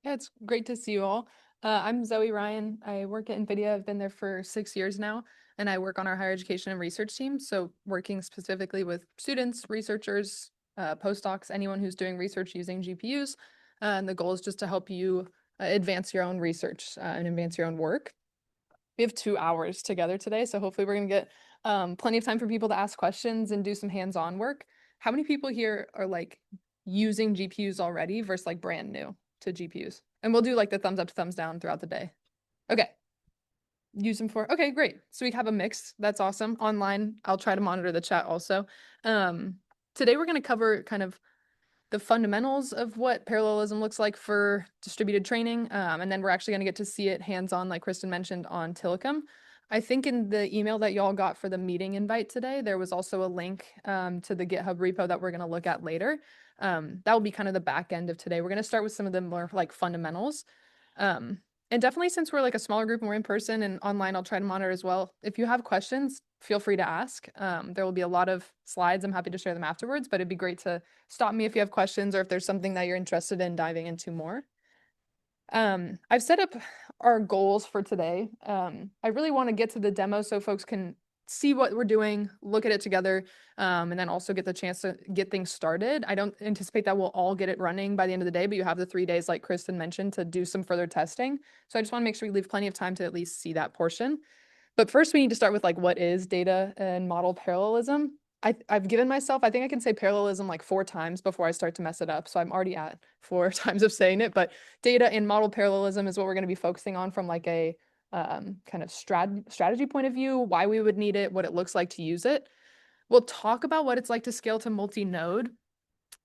Yeah, it's great to see you all. I'm Zoe Ryan. I work at NVIDIA. I've been there for 6 years now, and I work on our higher education and research team. So working specifically with students, researchers, postdocs, anyone who's doing research using GPUs. And the goal is just to help you advance your own research and advance your own work. We have 2 hours together today, so hopefully we're going to get plenty of time for people to ask questions and do some hands-on work. How many people here are like using GPUs already versus like brand new to GPUs? And we'll do like the thumbs up, thumbs down throughout the day. Okay. Use them for, okay, great. So we have a mix. That's awesome. Online, I'll try to monitor the chat also. Um, Today we're going to cover kind of the fundamentals of what parallelism looks like for distributed training. And then we're actually going to get to see it hands-on, like Kristen mentioned, on Tillicum. I think in the email that y'all got for the meeting invite today, there was also a link to the GitHub repo that we're going to look at later. That will be kind of the back end of today. We're going to start with some of the more like fundamentals. And definitely since we're like a smaller group and we're in person and online, I'll try to monitor as well. If you have questions, feel free to ask. There will be a lot of slides. I'm happy to share them afterwards, but it'd be great to stop me if you have questions or if there's something that you're interested in diving into more. I've set up our goals for today. I really want to get to the demo so folks can see what we're doing, look at it together, and then also get the chance to get things started. I don't anticipate that we'll all get it running by the end of the day, but you have the 3 days, like Kristen mentioned, to do some further testing. So I just want to make sure we leave plenty of time to at least see that portion. But first, we need to start with like what is data and model parallelism. I've given myself, I think I can say parallelism like 4 times before I start to mess it up. So I'm already at 4 times of saying it, but data and model parallelism is what we're going to be focusing on from like a kind of strategy point of view, why we would need it, what it looks like to use it. We'll talk about what it's like to scale to multi-node.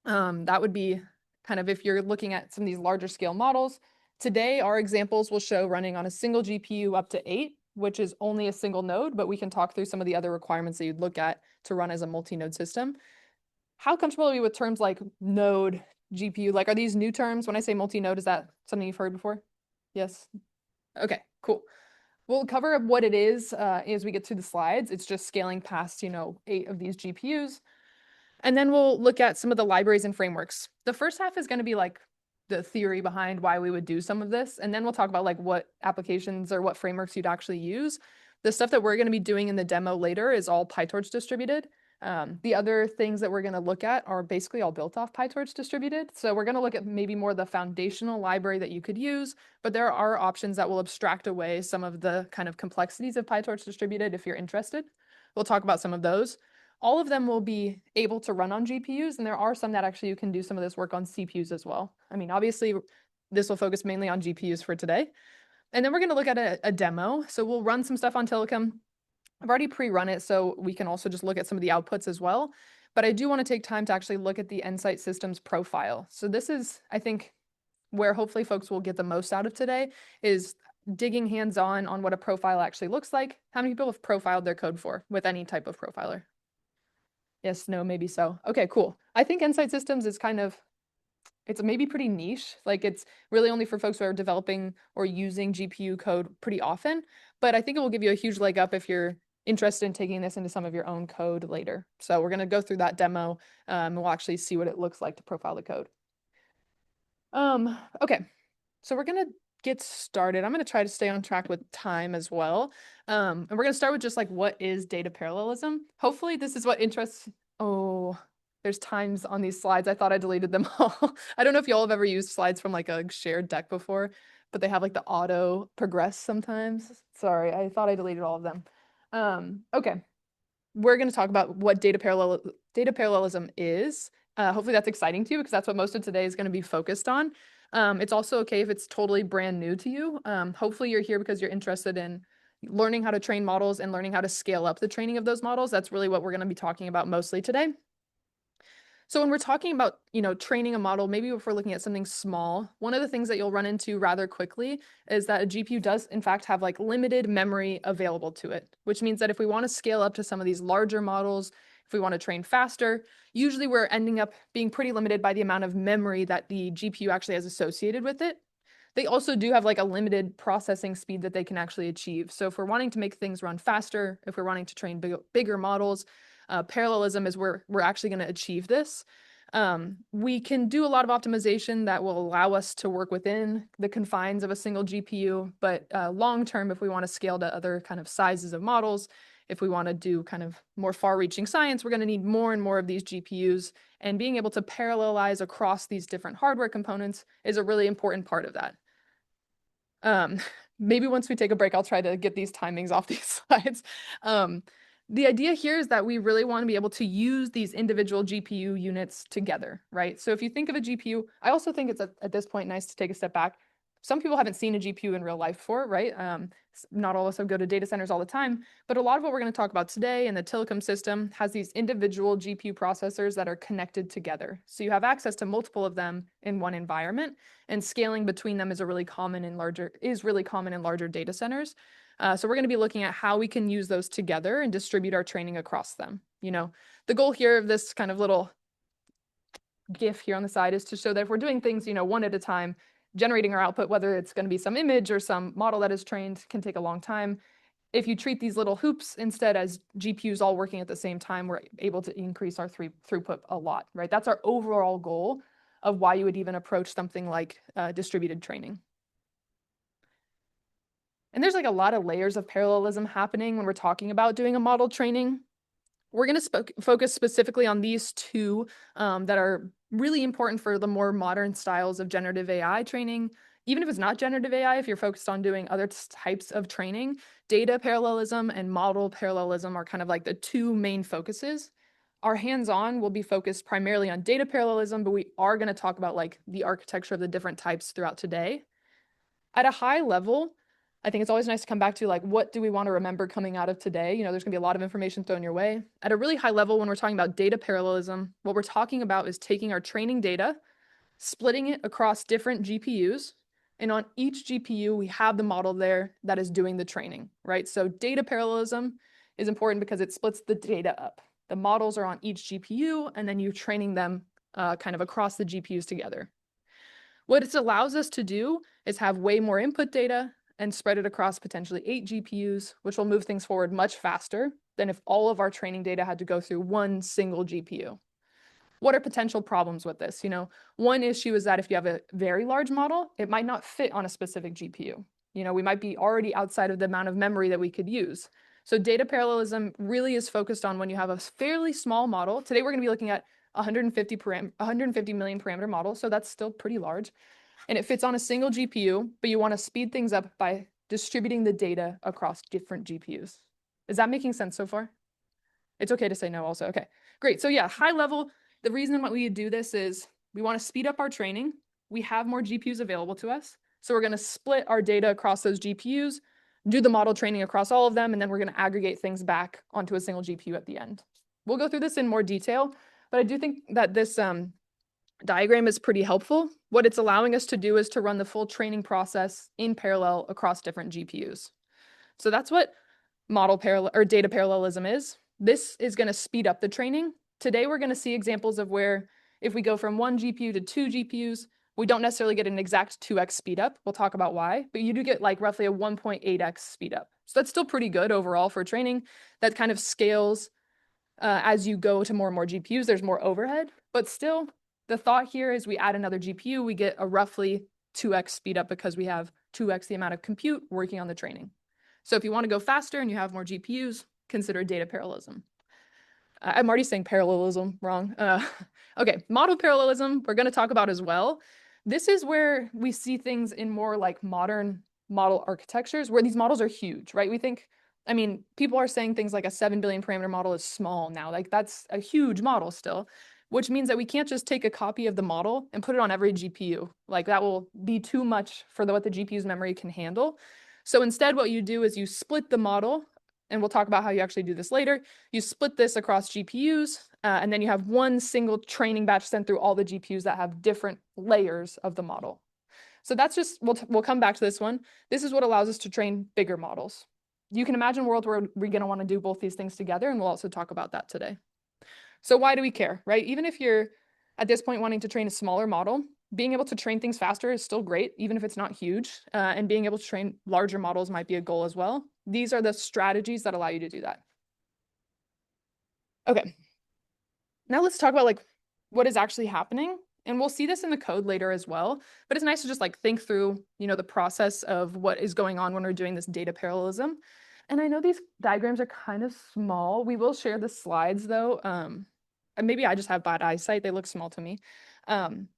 That would be kind of if you're looking at some of these larger scale models. Today, our examples will show running on a single GPU up to 8, which is only a single node, but we can talk through some of the other requirements that you'd look at to run as a multi-node system. How comfortable are you with terms like node, GPU? Like, are these new terms? When I say multi-node, is that something you've heard before? Yes. Okay, cool. We'll cover what it is as we get to the slides. It's just scaling past, 8 of these GPUs. And then we'll look at some of the libraries and frameworks. The first half is going to be like the theory behind why we would do some of this. And then we'll talk about like what applications or what frameworks you'd actually use. The stuff that we're going to be doing in the demo later is all PyTorch distributed. The other things that we're going to look at are basically all built off PyTorch distributed. So we're going to look at maybe more the foundational library that you could use, but there are options that will abstract away some of the kind of complexities of PyTorch distributed if you're interested. We'll talk about some of those. All of them will be able to run on GPUs, and there are some that actually you can do some of this work on CPUs as well. I mean, obviously, this will focus mainly on GPUs for today. And then we're going to look at a demo. So we'll run some stuff on Tillicum. I've already pre-run it, so we can also just look at some of the outputs as well. But I do want to take time to actually look at the Nsight systems profile. So this is, I think, where hopefully folks will get the most out of today is digging hands-on on what a profile actually looks like. How many people have profiled their code for with any type of profiler? Yes, no, maybe so. Okay, cool. I think Nsight Systems is kind of, it's maybe pretty niche. Like it's really only for folks who are developing or using GPU code pretty often, but I think it will give you a huge leg up if you're interested in taking this into some of your own code later. So we're going to go through that demo and we'll actually see what it looks like to profile the code. Okay, so we're going to get started. I'm going to try to stay on track with time as well. And we're going to start with just like, what is data parallelism? Hopefully this is what interests, oh, there's times on these slides. I thought I deleted them all. I don't know if y'all have ever used slides from like a shared deck before, but they have like the auto progress sometimes. Sorry, I thought I deleted all of them. Okay, we're going to talk about what data parallelism is. Hopefully that's exciting to you because that's what most of today is going to be focused on. It's also okay if it's totally brand new to you. Hopefully you're here because you're interested in learning how to train models and learning how to scale up the training of those models. That's really what we're going to be talking about mostly today. So when we're talking about, training a model, maybe if we're looking at something small, one of the things that you'll run into rather quickly is that a GPU does in fact have like limited memory available to it, which means that if we want to scale up to some of these larger models, if we want to train faster, usually we're ending up being pretty limited by the amount of memory that the GPU actually has associated with it. They also do have like a limited processing speed that they can actually achieve. So if we're wanting to make things run faster, if we're wanting to train bigger models, parallelism is where we're actually going to achieve this. We can do a lot of optimization that will allow us to work within the confines of a single GPU, but long term, if we want to scale to other kind of sizes of models, if we want to do kind of more far-reaching science, we're going to need more and more of these GPUs, and being able to parallelize across these different hardware components is a really important part of that. Maybe once we take a break, I'll try to get these timings off these slides. The idea here is that we really want to be able to use these individual GPU units together, right? So if you think of a GPU, I also think it's at this point nice to take a step back. Some people haven't seen a GPU in real life before, right? Not all of us go to data centers all the time, but a lot of what we're going to talk about today in the Telecom system has these individual GPU processors that are connected together. So you have access to multiple of them in one environment, and scaling between them is really common in larger data centers. So we're going to be looking at how we can use those together and distribute our training across them. You know, the goal here of this kind of little GIF here on the side is to show that if we're doing things, you know, one at a time, generating our output, whether it's going to be some image or some model that is trained, can take a long time. If you treat these little hoops instead as GPUs all working at the same time, we're able to increase our throughput a lot, right? That's our overall goal of why you would even approach something like distributed training. And there's like a lot of layers of parallelism happening when we're talking about doing a model training. We're going to focus specifically on these two that are really important for the more modern styles of generative AI training. Even if it's not generative AI, if you're focused on doing other types of training, data parallelism and model parallelism are kind of like the two main focuses. Our hands-on will be focused primarily on data parallelism, but we are going to talk about like the architecture of the different types throughout today. At a high level, I think it's always nice to come back to like, what do we want to remember coming out of today? You know, there's gonna be a lot of information thrown your way. At a really high level, when we're talking about data parallelism, what we're talking about is taking our training data, splitting it across different GPUs, and on each GPU, we have the model there that is doing the training, right? So data parallelism is important because it splits the data up. The models are on each GPU, and then you're training them kind of across the GPUs together. What it allows us to do is have way more input data and spread it across potentially 8 GPUs, which will move things forward much faster than if all of our training data had to go through one single GPU. What are potential problems with this? You know, one issue is that if you have a very large model, it might not fit on a specific GPU. You know, we might be already outside of the amount of memory that we could use. So data parallelism really is focused on when you have a fairly small model. Today we're going to be looking at 150 million parameter model, so that's still pretty large. And it fits on a single GPU, but you want to speed things up by distributing the data across different GPUs. Is that making sense so far? It's okay to say no also. Okay, great. So yeah, high level, the reason why we do this is we want to speed up our training. We have more GPUs available to us. So we're going to split our data across those GPUs, do the model training across all of them, and then we're going to aggregate things back onto a single GPU at the end. We'll go through this in more detail, but I do think that this diagram is pretty helpful. What it's allowing us to do is to run the full training process in parallel across different GPUs. So that's what model parallel or data parallelism is. This is going to speed up the training. Today, we're going to see examples of where if we go from one GPU to 2 GPUs, we don't necessarily get an exact 2x speed up. We'll talk about why, but you do get like roughly a 1.8x speed up. So that's still pretty good overall for training. That kind of scales as you go to more and more GPUs. There's more overhead, but still the thought here is we add another GPU, we get a roughly 2x speed up because we have 2x the amount of compute working on the training. So if you want to go faster and you have more GPUs, consider data parallelism. I'm already saying parallelism wrong. Okay, model parallelism, we're going to talk about as well. This is where we see things in more like modern model architectures where these models are huge, right? We think, I mean, people are saying things like a 7 billion parameter model is small now. Like that's a huge model still, which means that we can't just take a copy of the model and put it on every GPU. Like that will be too much for what the GPU's memory can handle. So instead, what you do is you split the model, and we'll talk about how you actually do this later. You split this across GPUs, and then you have one single training batch sent through all the GPUs that have different layers of the model. So that's just, we'll come back to this one. This is what allows us to train bigger models. You can imagine a world where we're going to want to do both these things together, and we'll also talk about that today. So why do we care, right? Even if you're at this point wanting to train a smaller model, being able to train things faster is still great, even if it's not huge, and being able to train larger models might be a goal as well. These are the strategies that allow you to do that. Okay, now let's talk about like what is actually happening. And we'll see this in the code later as well, but it's nice to just like think through, the process of what is going on when we're doing this data parallelism. And I know these diagrams are kind of small. We will share the slides though. And maybe I just have bad eyesight. They look small to me.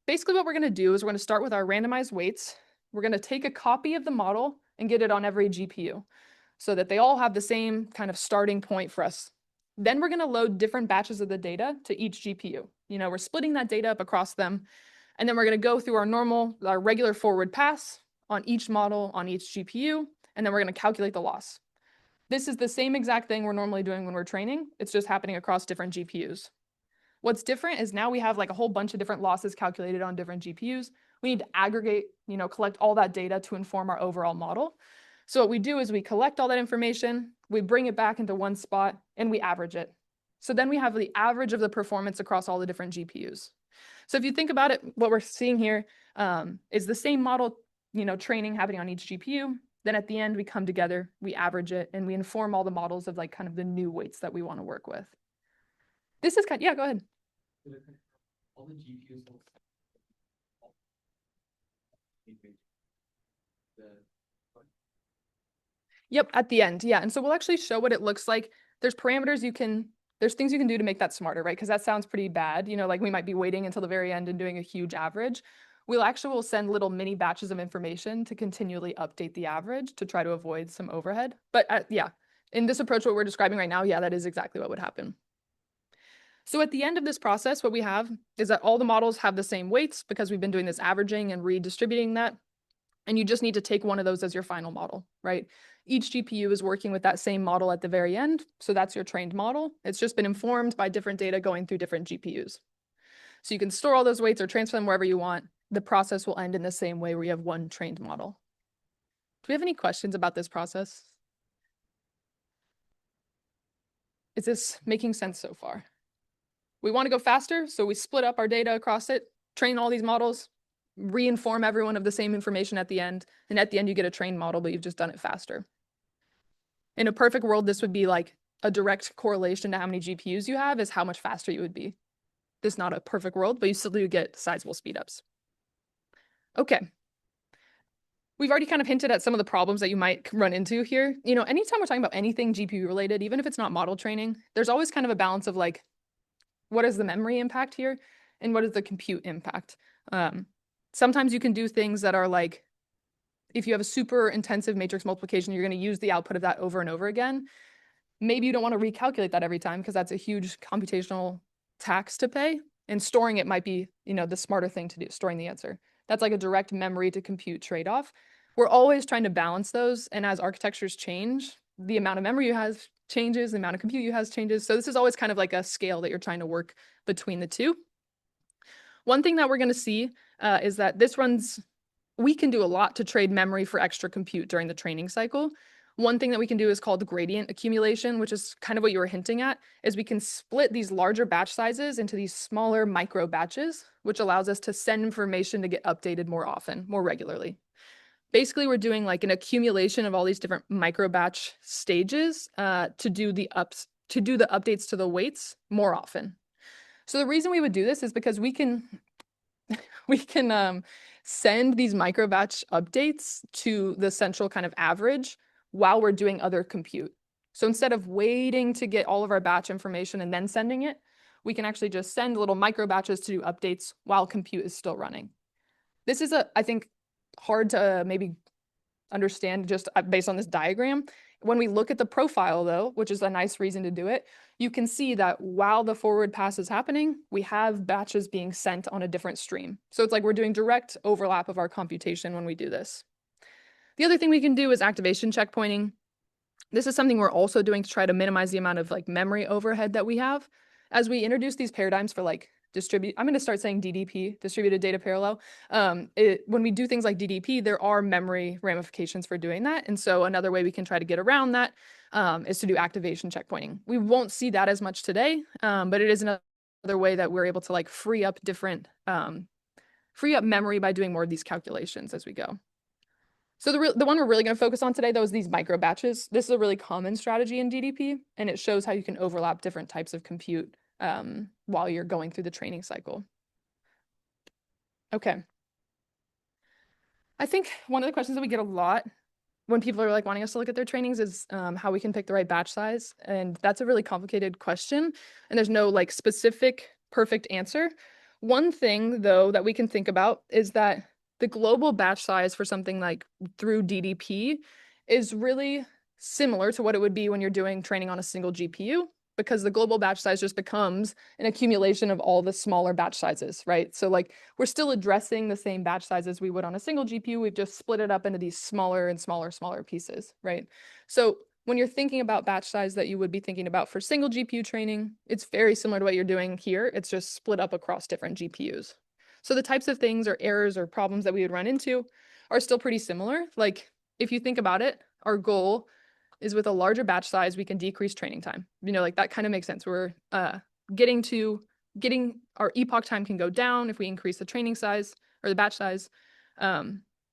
Basically what we're gonna do is we're gonna start with our randomized weights. We're gonna take a copy of the model and get it on every GPU so that they all have the same kind of starting point for us. Then we're gonna load different batches of the data to each GPU. We're splitting that data up across them. And then we're gonna go through our regular forward pass on each model, on each GPU, and then we're gonna calculate the loss. This is the same exact thing we're normally doing when we're training. It's just happening across different GPUs. What's different is now we have like a whole bunch of different losses calculated on different GPUs. We need to aggregate, collect all that data to inform our overall model. So what we do is we collect all that information, we bring it back into one spot, and we average it. So then we have the average of the performance across all the different GPUs. So if you think about it, what we're seeing here is the same model, training happening on each GPU. Then at the end, we come together, we average it, and we inform all the models of like kind of the new weights that we want to work with. This is yeah, go ahead. All the GPUs. Yep, at the end, yeah. And so we'll actually show what it looks like. There's things you can do to make that smarter, right? Because that sounds pretty bad. Like we might be waiting until the very end and doing a huge average. We'll send little mini batches of information to continually update the average to try to avoid some overhead. But yeah, in this approach, what we're describing right now, yeah, that is exactly what would happen. So at the end of this process, what we have is that all the models have the same weights because we've been doing this averaging and redistributing that. And you just need to take one of those as your final model, right? Each GPU is working with that same model at the very end. So that's your trained model. It's just been informed by different data going through different GPUs. So you can store all those weights or transfer them wherever you want. The process will end in the same way where you have one trained model. Do we have any questions about this process? Is this making sense so far? We want to go faster, so we split up our data across it, train all these models, re-inform everyone of the same information at the end, and at the end you get a trained model, but you've just done it faster. In a perfect world, this would be like a direct correlation to how many GPUs you have is how much faster you would be. This is not a perfect world, but you still do get sizable speedups. Okay. We've already kind of hinted at some of the problems that you might run into here. Anytime we're talking about anything GPU related, even if it's not model training, there's always kind of a balance of like, what is the memory impact here? And what is the compute impact? Sometimes you can do things that are like, if you have a super intensive matrix multiplication, you're going to use the output of that over and over again. Maybe you don't want to recalculate that every time because that's a huge computational tax to pay. And storing it might be, the smarter thing to do, storing the answer. That's like a direct memory to compute trade-off. We're always trying to balance those. And as architectures change, the amount of memory you have changes, the amount of compute you have changes. So this is always kind of like a scale that you're trying to work between the two. One thing that we're going to see is that we can do a lot to trade memory for extra compute during the training cycle. One thing that we can do is called gradient accumulation, which is kind of what you were hinting at, is we can split these larger batch sizes into these smaller micro batches, which allows us to send information to get updated more often, more regularly. Basically, we're doing like an accumulation of all these different micro batch stages to do the updates to the weights more often. So the reason we would do this is because we can send these micro batch updates to the central kind of average while we're doing other compute. So instead of waiting to get all of our batch information and then sending it, we can actually just send little micro batches to do updates while compute is still running. This is I think, hard to maybe understand just based on this diagram. When we look at the profile though, which is a nice reason to do it, you can see that while the forward pass is happening, we have batches being sent on a different stream. So it's like we're doing direct overlap of our computation when we do this. The other thing we can do is activation checkpointing. This is something we're also doing to try to minimize the amount of like memory overhead that we have. As we introduce these paradigms for like I'm going to start saying DDP, distributed data parallel. When we do things like DDP, there are memory ramifications for doing that. And so another way we can try to get around that is to do activation checkpointing. We won't see that as much today, but it is another way that we're able to like free up memory by doing more of these calculations as we go. So the one we're really going to focus on today, though, is these micro batches. This is a really common strategy in DDP, and it shows how you can overlap different types of compute while you're going through the training cycle. Okay. I think one of the questions that we get a lot when people are like wanting us to look at their trainings is how we can pick the right batch size. And that's a really complicated question. And there's no like specific perfect answer. One thing though that we can think about is that the global batch size for something like through DDP is really similar to what it would be when you're doing training on a single GPU, because the global batch size just becomes an accumulation of all the smaller batch sizes, right? So like we're still addressing the same batch sizes we would on a single GPU. We've just split it up into these smaller and smaller pieces, right? So when you're thinking about batch size that you would be thinking about for single GPU training, it's very similar to what you're doing here. It's just split up across different GPUs. So the types of things or errors or problems that we would run into are still pretty similar. Like if you think about it, our goal is with a larger batch size, we can decrease training time. Like that kind of makes sense. We're getting our epoch time can go down if we increase the training size or the batch size.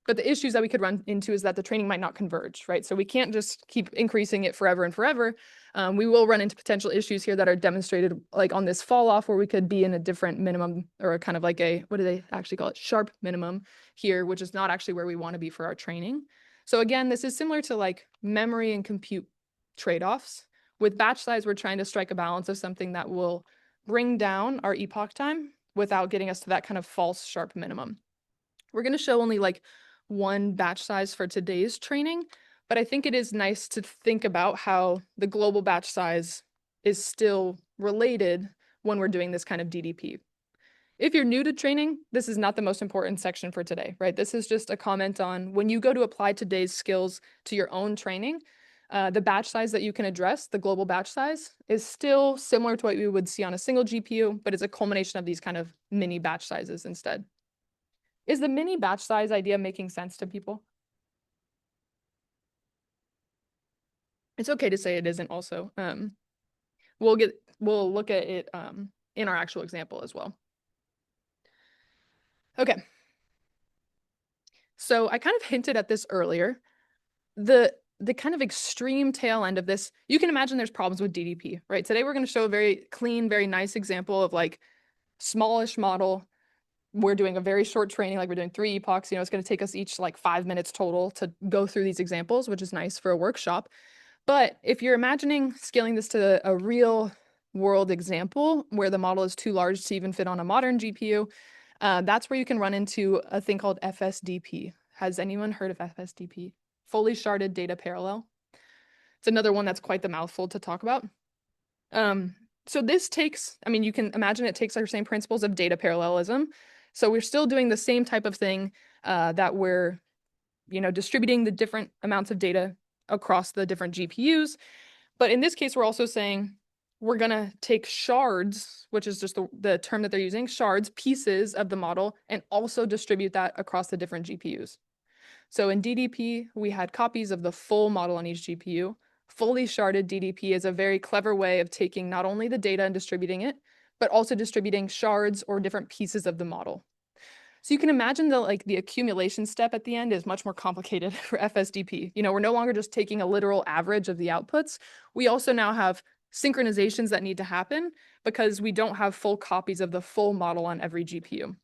But the issues that we could run into is that the training might not converge, right? So we can't just keep increasing it forever and forever. We will run into potential issues here that are demonstrated like on this fall off, where we could be in a different minimum or kind of like what do they actually call it? Sharp minimum here, which is not actually where we want to be for our training. So again, this is similar to like memory and compute trade-offs. With batch size, we're trying to strike a balance of something that will bring down our epoch time without getting us to that kind of false sharp minimum. We're going to show only like one batch size for today's training, but I think it is nice to think about how the global batch size is still related when we're doing this kind of DDP. If you're new to training, this is not the most important section for today, right? This is just a comment on when you go to apply today's skills to your own training, the batch size that you can address, the global batch size, is still similar to what we would see on a single GPU, but it's a culmination of these kind of mini batch sizes instead. Is the mini batch size idea making sense to people? It's okay to say it isn't also. We'll look at it in our actual example as well. Okay. So I kind of hinted at this earlier. The kind of extreme tail end of this, you can imagine there's problems with DDP, right? Today we're going to show a very clean, very nice example of like smallish model. We're doing a very short training, like we're doing 3 epochs. It's going to take us each like 5 minutes total to go through these examples, which is nice for a workshop. But if you're imagining scaling this to a real world example where the model is too large to even fit on a modern GPU, that's where you can run into a thing called FSDP. Has anyone heard of FSDP? Fully sharded data parallel. It's another one that's quite the mouthful to talk about. So this takes, you can imagine it takes our same principles of data parallelism. So we're still doing the same type of thing that we're, distributing the different amounts of data across the different GPUs. But in this case, we're also saying we're going to take shards, which is just the term that they're using, shards, pieces of the model, and also distribute that across the different GPUs. So in DDP, we had copies of the full model on each GPU. Fully sharded DDP is a very clever way of taking not only the data and distributing it, but also distributing shards or different pieces of the model. So you can imagine the accumulation step at the end is much more complicated for FSDP. We're no longer just taking a literal average of the outputs. We also now have synchronizations that need to happen because we don't have full copies of the full model on every GPU.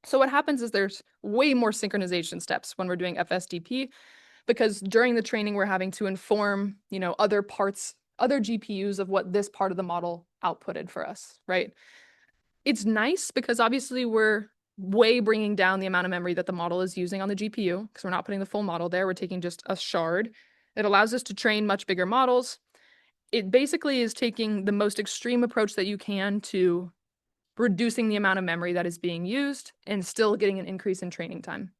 So what happens is there's way more synchronization steps when we're doing FSDP, because during the training, we're having to inform, other GPUs of what this part of the model outputted for us, right? It's nice because obviously we're way bringing down the amount of memory that the model is using on the GPU because we're not putting the full model there. We're taking just a shard. It allows us to train much bigger models. It basically is taking the most extreme approach that you can to reducing the amount of memory that is being used and still getting an increase in training time.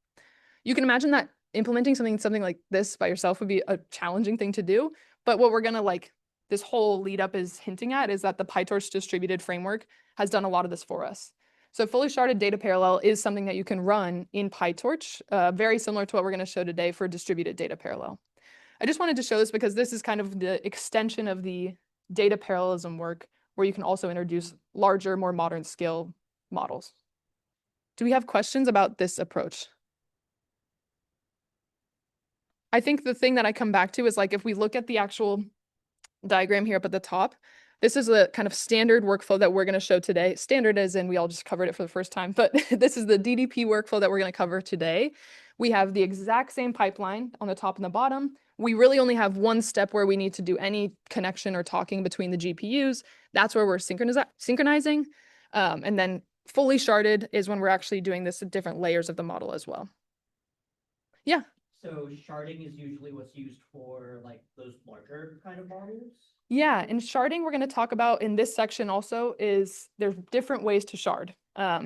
You can imagine that implementing something like this by yourself would be a challenging thing to do. But what we're going to this whole lead up is hinting at is that the PyTorch distributed framework has done a lot of this for us. So fully sharded data parallel is something that you can run in PyTorch, very similar to what we're going to show today for distributed data parallel. I just wanted to show this because this is kind of the extension of the data parallelism work where you can also introduce larger, more modern scale models. Do we have questions about this approach? I think the thing that I come back to is if we look at the actual diagram here up at the top, This is a kind of standard workflow that we're going to show today. Standard as in we all just covered it for the first time, but this is the DDP workflow that we're going to cover today. We have the exact same pipeline on the top and the bottom. We really only have one step where we need to do any connection or talking between the GPUs. That's where we're synchronizing. And then fully sharded is when we're actually doing this at different layers of the model as well. Yeah. So sharding is usually what's used for like those larger kind of models? Yeah, and sharding we're going to talk about in this section also is there's different ways to shard.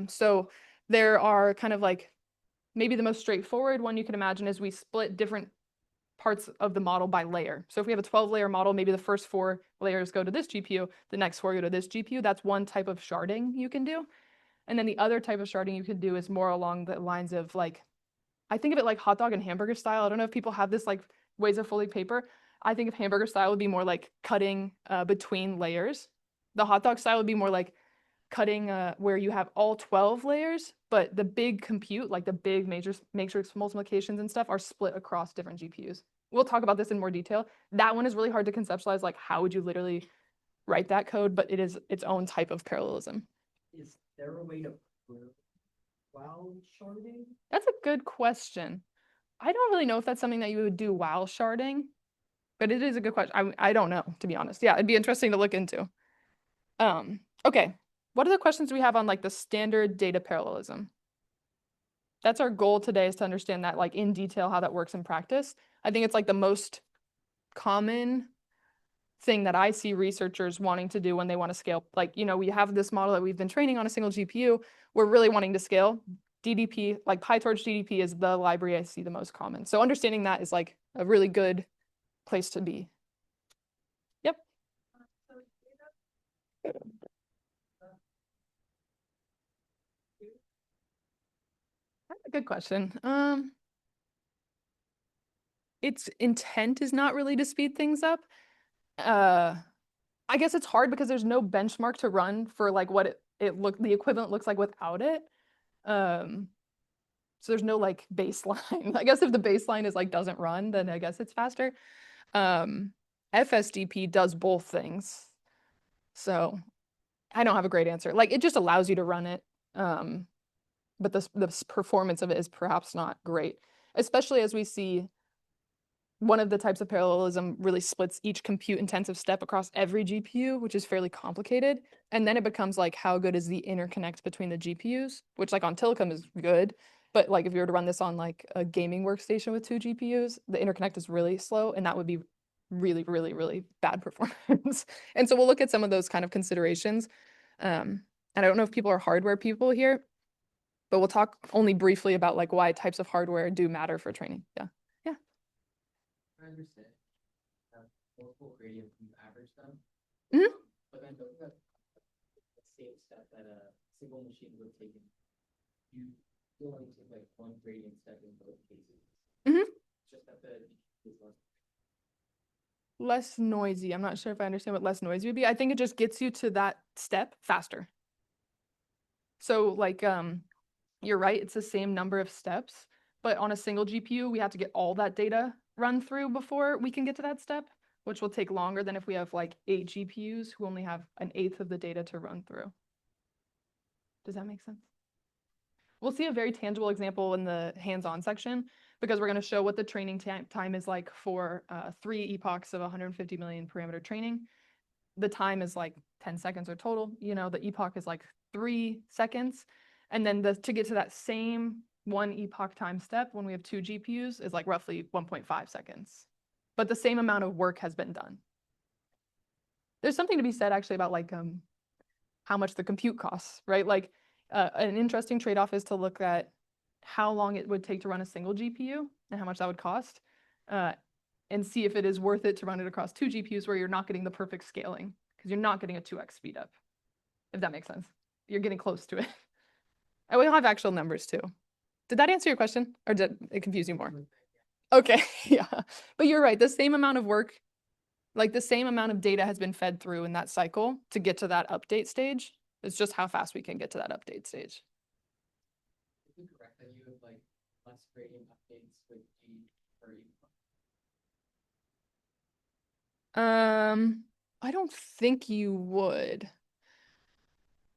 So there are kind of like maybe the most straightforward one you can imagine is we split different parts of the model by layer. So if we have a 12-layer model, maybe the first 4 layers go to this GPU, the next 4 go to this GPU. That's one type of sharding you can do. And then the other type of sharding you can do is more along the lines of like, I think of it like hot dog and hamburger style. I don't know if people have this like ways of folding paper. I think of hamburger style would be more like cutting between layers. The hot dog style would be more like cutting where you have all 12 layers, but the big compute, like the big matrix multiplications and stuff, are split across different GPUs. We'll talk about this in more detail. That one is really hard to conceptualize, like how would you literally write that code, but it is its own type of parallelism. Is there a way to prove while sharding? That's a good question. I don't really know if that's something that you would do while sharding, but it is a good question. I don't know, to be honest. Yeah, it'd be interesting to look into. Okay. What are the questions we have on like the standard data parallelism? That's our goal today, is to understand that like in detail how that works in practice. I think it's like the most common thing that I see researchers wanting to do when they want to scale. Like, we have this model that we've been training on a single GPU. We're really wanting to scale. DDP, like PyTorch DDP, is the library I see the most common. So understanding that is like a really good place to be. Yep. That's a good question. Its intent is not really to speed things up. I guess it's hard because there's no benchmark to run for like what the equivalent looks like without it. So there's no like baseline. I guess if the baseline is like doesn't run, then I guess it's faster. FSDP does both things. So I don't have a great answer. Like it just allows you to run it. But the performance of it is perhaps not great, especially as we see one of the types of parallelism really splits each compute intensive step across every GPU, which is fairly complicated. And then it becomes like, how good is the interconnect between the GPUs, which like on Telecom is good. But like if you were to run this on like a gaming workstation with 2 GPUs, the interconnect is really slow, and that would be really, really, really bad performance. And so we'll look at some of those kind of considerations. And I don't know if people are hardware people here, but we'll talk only briefly about like why types of hardware do matter for training. Yeah. I understand. Multiple gradients, you average them. Mhm. But then don't you have the same step that a single machine would have taken? You still only take like one gradient step in both cases. Mhm. Just that the is less. Less noisy. I'm not sure if I understand what less noisy would be. I think it just gets you to that step faster. So like you're right, it's the same number of steps, but on a single GPU, we have to get all that data run through before we can get to that step, which will take longer than if we have like 8 GPUs who only have an eighth of the data to run through. Does that make sense? We'll see a very tangible example in the hands-on section because we're going to show what the training time is like for 3 epochs of 150 million parameter training. The time is like 10 seconds or total. The epoch is like 3 seconds. And then to get to that same 1 epoch time step when we have 2 GPUs is like roughly 1.5 seconds. But the same amount of work has been done. There's something to be said actually about like how much the compute costs, right? Like an interesting trade-off is to look at how long it would take to run a single GPU and how much that would cost, and see if it is worth it to run it across 2 GPUs where you're not getting the perfect scaling because you're not getting a 2x speed up, if that makes sense. You're getting close to it. And we'll have actual numbers too. Did that answer your question, or did it confuse you more? Okay, yeah. But you're right, the same amount of work, like the same amount of data has been fed through in that cycle to get to that update stage. It's just how fast we can get to that update stage. Is it correct that you have like less gradient updates with G per epoch? I don't think you would.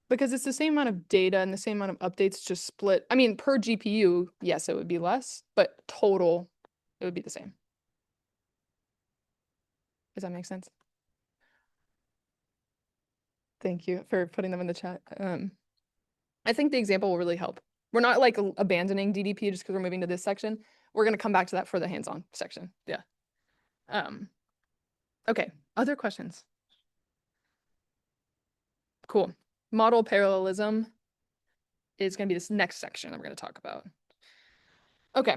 Because it's the same amount of data and the same amount of updates just split. I mean, per GPU, yes, it would be less, but total, it would be the same. Does that make sense? Thank you for putting them in the chat. I think the example will really help. We're not like abandoning DDP just because we're moving to this section. We're going to come back to that for the hands-on section. Yeah. Okay. Other questions? Cool. Model parallelism is going to be this next section that we're going to talk about. Okay.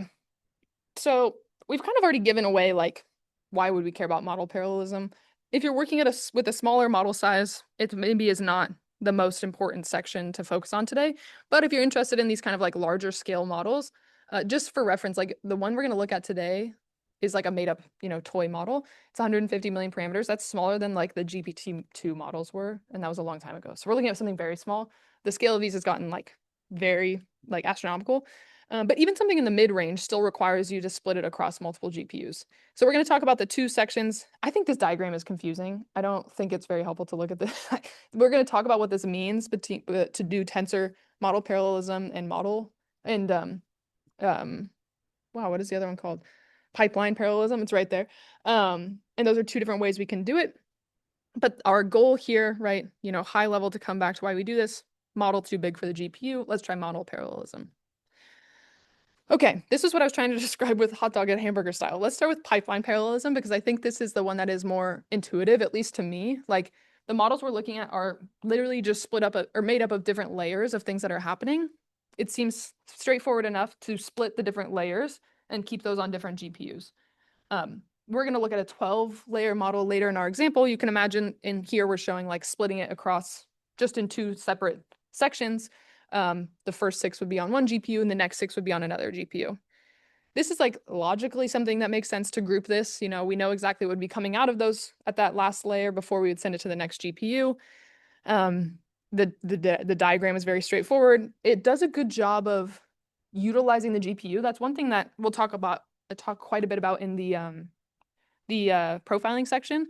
So we've kind of already given away like why would we care about model parallelism? If you're working at with a smaller model size, it maybe is not the most important section to focus on today. But if you're interested in these kind of like larger scale models, just for reference, like the one we're going to look at today is like a made up, toy model. It's 150 million parameters. That's smaller than like the GPT-2 models were, and that was a long time ago. So we're looking at something very small. The scale of these has gotten like very like astronomical. But even something in the mid-range still requires you to split it across multiple GPUs. So we're going to talk about the two sections. I think this diagram is confusing. I don't think it's very helpful to look at this. We're going to talk about what this means to do tensor model parallelism and model and wow, what is the other one called? Pipeline parallelism. It's right there. And those are two different ways we can do it. But our goal here, right, high level to come back to why we do this, model too big for the GPU. Let's try model parallelism. Okay, this is what I was trying to describe with hot dog and hamburger style. Let's start with pipeline parallelism because I think this is the one that is more intuitive, at least to me. Like the models we're looking at are literally just split up or made up of different layers of things that are happening. It seems straightforward enough to split the different layers and keep those on different GPUs. We're going to look at a 12-layer model later in our example. You can imagine in here we're showing like splitting it across just in two separate sections. The first 6 would be on one GPU and the next 6 would be on another GPU. This is like logically something that makes sense to group this. We know exactly what would be coming out of those at that last layer before we would send it to the next GPU. The diagram is very straightforward. It does a good job of utilizing the GPU. That's one thing that we'll talk quite a bit about in the profiling section.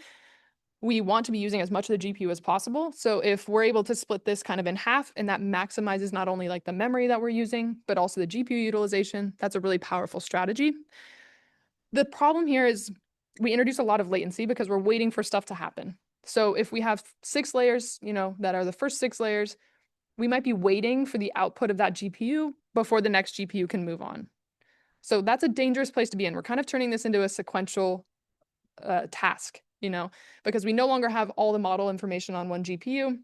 We want to be using as much of the GPU as possible. So if we're able to split this kind of in half, and that maximizes not only like the memory that we're using, but also the GPU utilization, that's a really powerful strategy. The problem here is we introduce a lot of latency because we're waiting for stuff to happen. So if we have 6 layers, that are the first 6 layers, we might be waiting for the output of that GPU before the next GPU can move on. So that's a dangerous place to be in. We're kind of turning this into a sequential task. Because we no longer have all the model information on one GPU.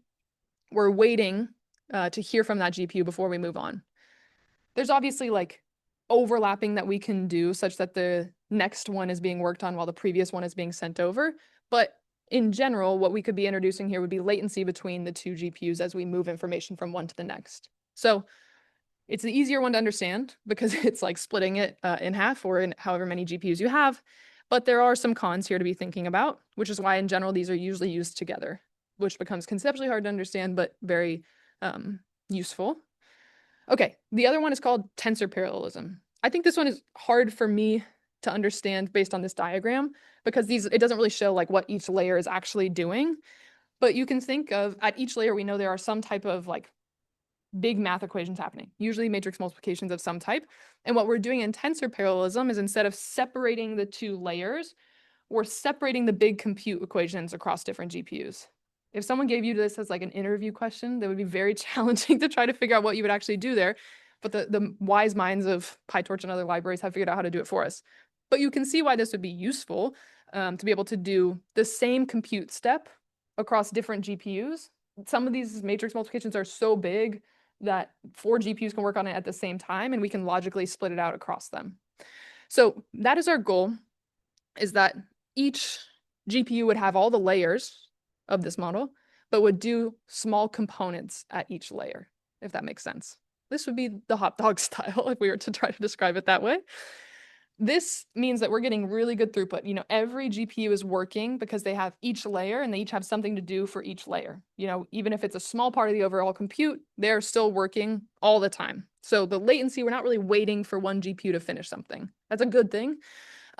We're waiting to hear from that GPU before we move on. There's obviously like overlapping that we can do such that the next one is being worked on while the previous one is being sent over. But in general, what we could be introducing here would be latency between the two GPUs as we move information from one to the next. So it's the easier one to understand because it's like splitting it in half or in however many GPUs you have. But there are some cons here to be thinking about, which is why in general, these are usually used together, which becomes conceptually hard to understand, but very useful. Okay, the other one is called tensor parallelism. I think this one is hard for me to understand based on this diagram because it doesn't really show like what each layer is actually doing. But you can think of at each layer, we know there are some type of like big math equations happening, usually matrix multiplications of some type. And what we're doing in tensor parallelism is instead of separating the two layers, we're separating the big compute equations across different GPUs. If someone gave you this as like an interview question, that would be very challenging to try to figure out what you would actually do there. But the wise minds of PyTorch and other libraries have figured out how to do it for us. But you can see why this would be useful to be able to do the same compute step across different GPUs. Some of these matrix multiplications are so big that 4 GPUs can work on it at the same time, and we can logically split it out across them. So that is our goal, is that each GPU would have all the layers of this model, but would do small components at each layer, if that makes sense. This would be the hot dog style if we were to try to describe it that way. This means that we're getting really good throughput. Every GPU is working because they have each layer and they each have something to do for each layer. Even if it's a small part of the overall compute, they're still working all the time. So the latency, we're not really waiting for one GPU to finish something. That's a good thing.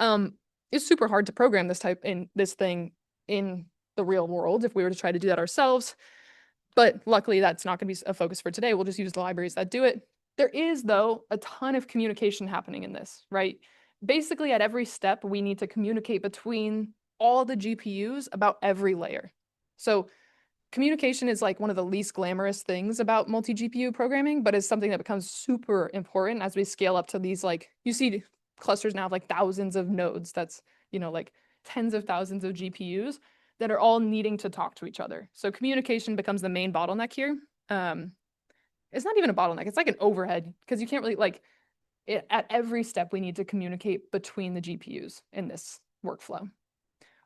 It's super hard to program this thing in the real world if we were to try to do that ourselves. But luckily, that's not going to be a focus for today. We'll just use the libraries that do it. There is, though, a ton of communication happening in this, right? Basically, at every step, we need to communicate between all the GPUs about every layer. So communication is like one of the least glamorous things about multi-GPU programming, but is something that becomes super important as we scale up to these, like, you see clusters now of like thousands of nodes. That's, like tens of thousands of GPUs that are all needing to talk to each other. So communication becomes the main bottleneck here. It's not even a bottleneck. It's like an overhead because you can't really at every step we need to communicate between the GPUs in this workflow.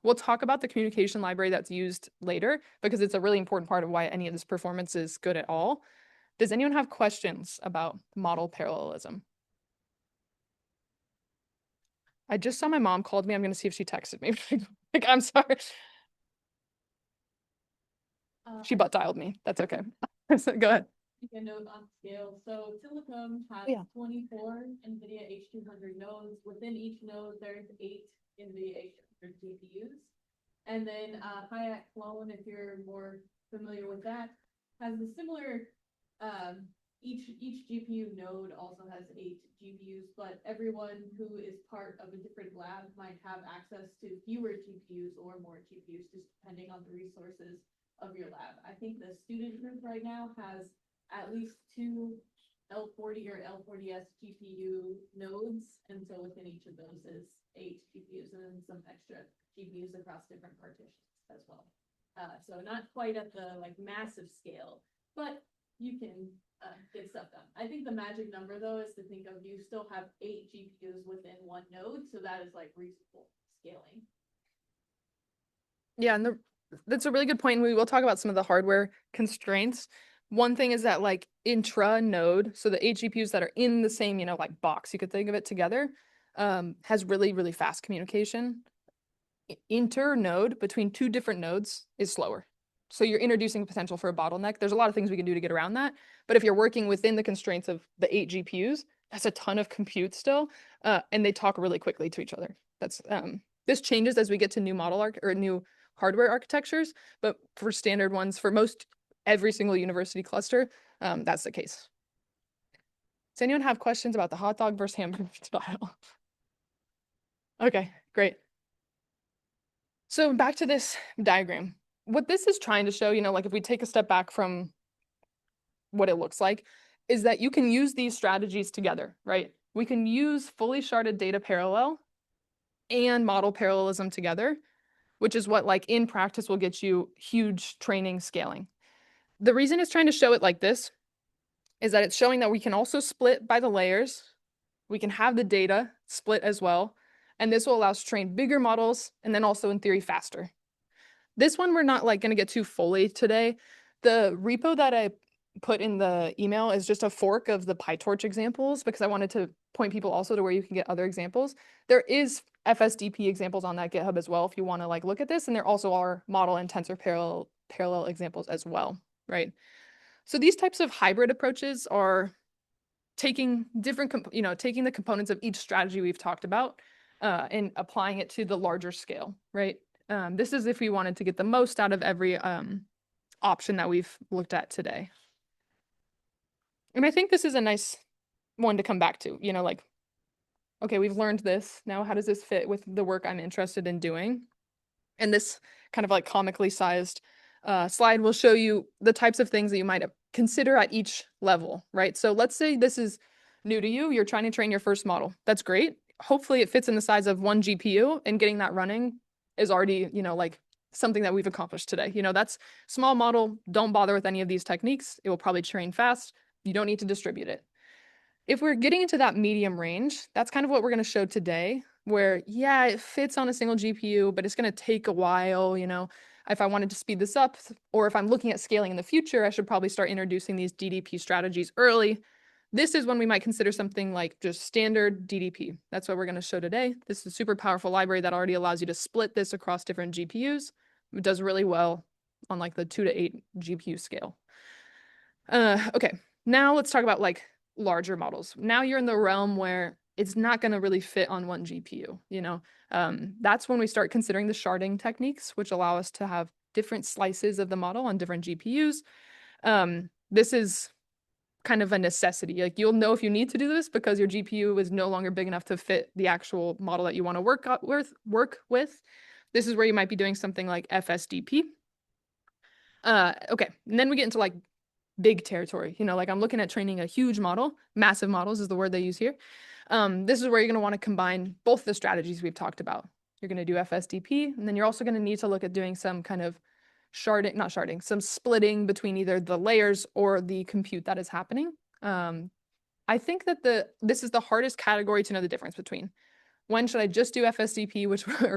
We'll talk about the communication library that's used later because it's a really important part of why any of this performance is good at all. Does anyone have questions about model parallelism? I just saw my mom called me. I'm going to see if she texted me. I'm sorry. She butt dialed me. That's okay. Go ahead. A note on scale. So Silicon has 24 NVIDIA H200 nodes. Within each node, there's 8 NVIDIA H200 GPUs. And then Hayek clone, if you're more familiar with that, has a similar, each GPU node also has 8 GPUs, but everyone who is part of a different lab might have access to fewer GPUs or more GPUs, just depending on the resources of your lab. I think the student group right now has at least 2 L40 or L40S GPU nodes, and so within each of those is 8 GPUs and then some extra GPUs across different partitions as well. So not quite at the massive scale, but you can get stuff done. I think the magic number though is to think of you still have 8 GPUs within one node, so that is reasonable scaling. Yeah, and that's a really good point. And we will talk about some of the hardware constraints. One thing is that intra node, so the 8 GPUs that are in the same, box, you could think of it together, has really, really fast communication. Inter node between 2 different nodes is slower. So you're introducing potential for a bottleneck. There's a lot of things we can do to get around that. But if you're working within the constraints of the 8 GPUs, that's a ton of compute still. And they talk really quickly to each other. That's this changes as we get to new new hardware architectures, but for standard ones, for every single university cluster, that's the case. Does anyone have questions about the hot dog versus hamburger style? Okay, great. So back to this diagram. What this is trying to show, if we take a step back from what it looks like, is that you can use these strategies together, right? We can use fully sharded data parallel and model parallelism together, which is what in practice will get you huge training scaling. The reason it's trying to show it like this is that it's showing that we can also split by the layers. We can have the data split as well. And this will allow us to train bigger models and then also in theory faster. This one we're not going to get too fully today. The repo that I put in the email is just a fork of the PyTorch examples because I wanted to point people also to where you can get other examples. There is FSDP examples on that GitHub as well if you want to look at this, and there also are model and tensor parallel examples as well, right? So these types of hybrid approaches are taking taking the components of each strategy we've talked about and applying it to the larger scale, right? This is if we wanted to get the most out of every option that we've looked at today. And I think this is a nice one to come back to, okay, we've learned this. Now, how does this fit with the work I'm interested in doing? And this kind of comically sized slide will show you the types of things that you might consider at each level, right? So let's say this is new to you. You're trying to train your first model. That's great. Hopefully it fits in the size of 1 GPU, and getting that running is already, something that we've accomplished today. That's small model. Don't bother with any of these techniques. It will probably train fast. You don't need to distribute it. If we're getting into that medium range, that's kind of what we're going to show today, where, yeah, it fits on a single GPU, but it's going to take a while, if I wanted to speed this up, or if I'm looking at scaling in the future, I should probably start introducing these DDP strategies early. This is when we might consider something like just standard DDP. That's what we're going to show today. This is a super powerful library that already allows you to split this across different GPUs. It does really well on the 2 to 8 GPU scale. Okay, now let's talk about larger models. Now you're in the realm where it's not going to really fit on one GPU, you know? That's when we start considering the sharding techniques, which allow us to have different slices of the model on different GPUs. This is kind of a necessity. Like you'll know if you need to do this because your GPU is no longer big enough to fit the actual model that you want to work with. This is where you might be doing something like FSDP. Okay, and then we get into like big territory. You know, like I'm looking at training a huge model. Massive models is the word they use here. This is where you're going to want to combine both the strategies we've talked about. You're going to do FSDP, and then you're also going to need to look at doing some kind of some splitting between either the layers or the compute that is happening. I think that this is the hardest category to know the difference between. When should I just do FSDP,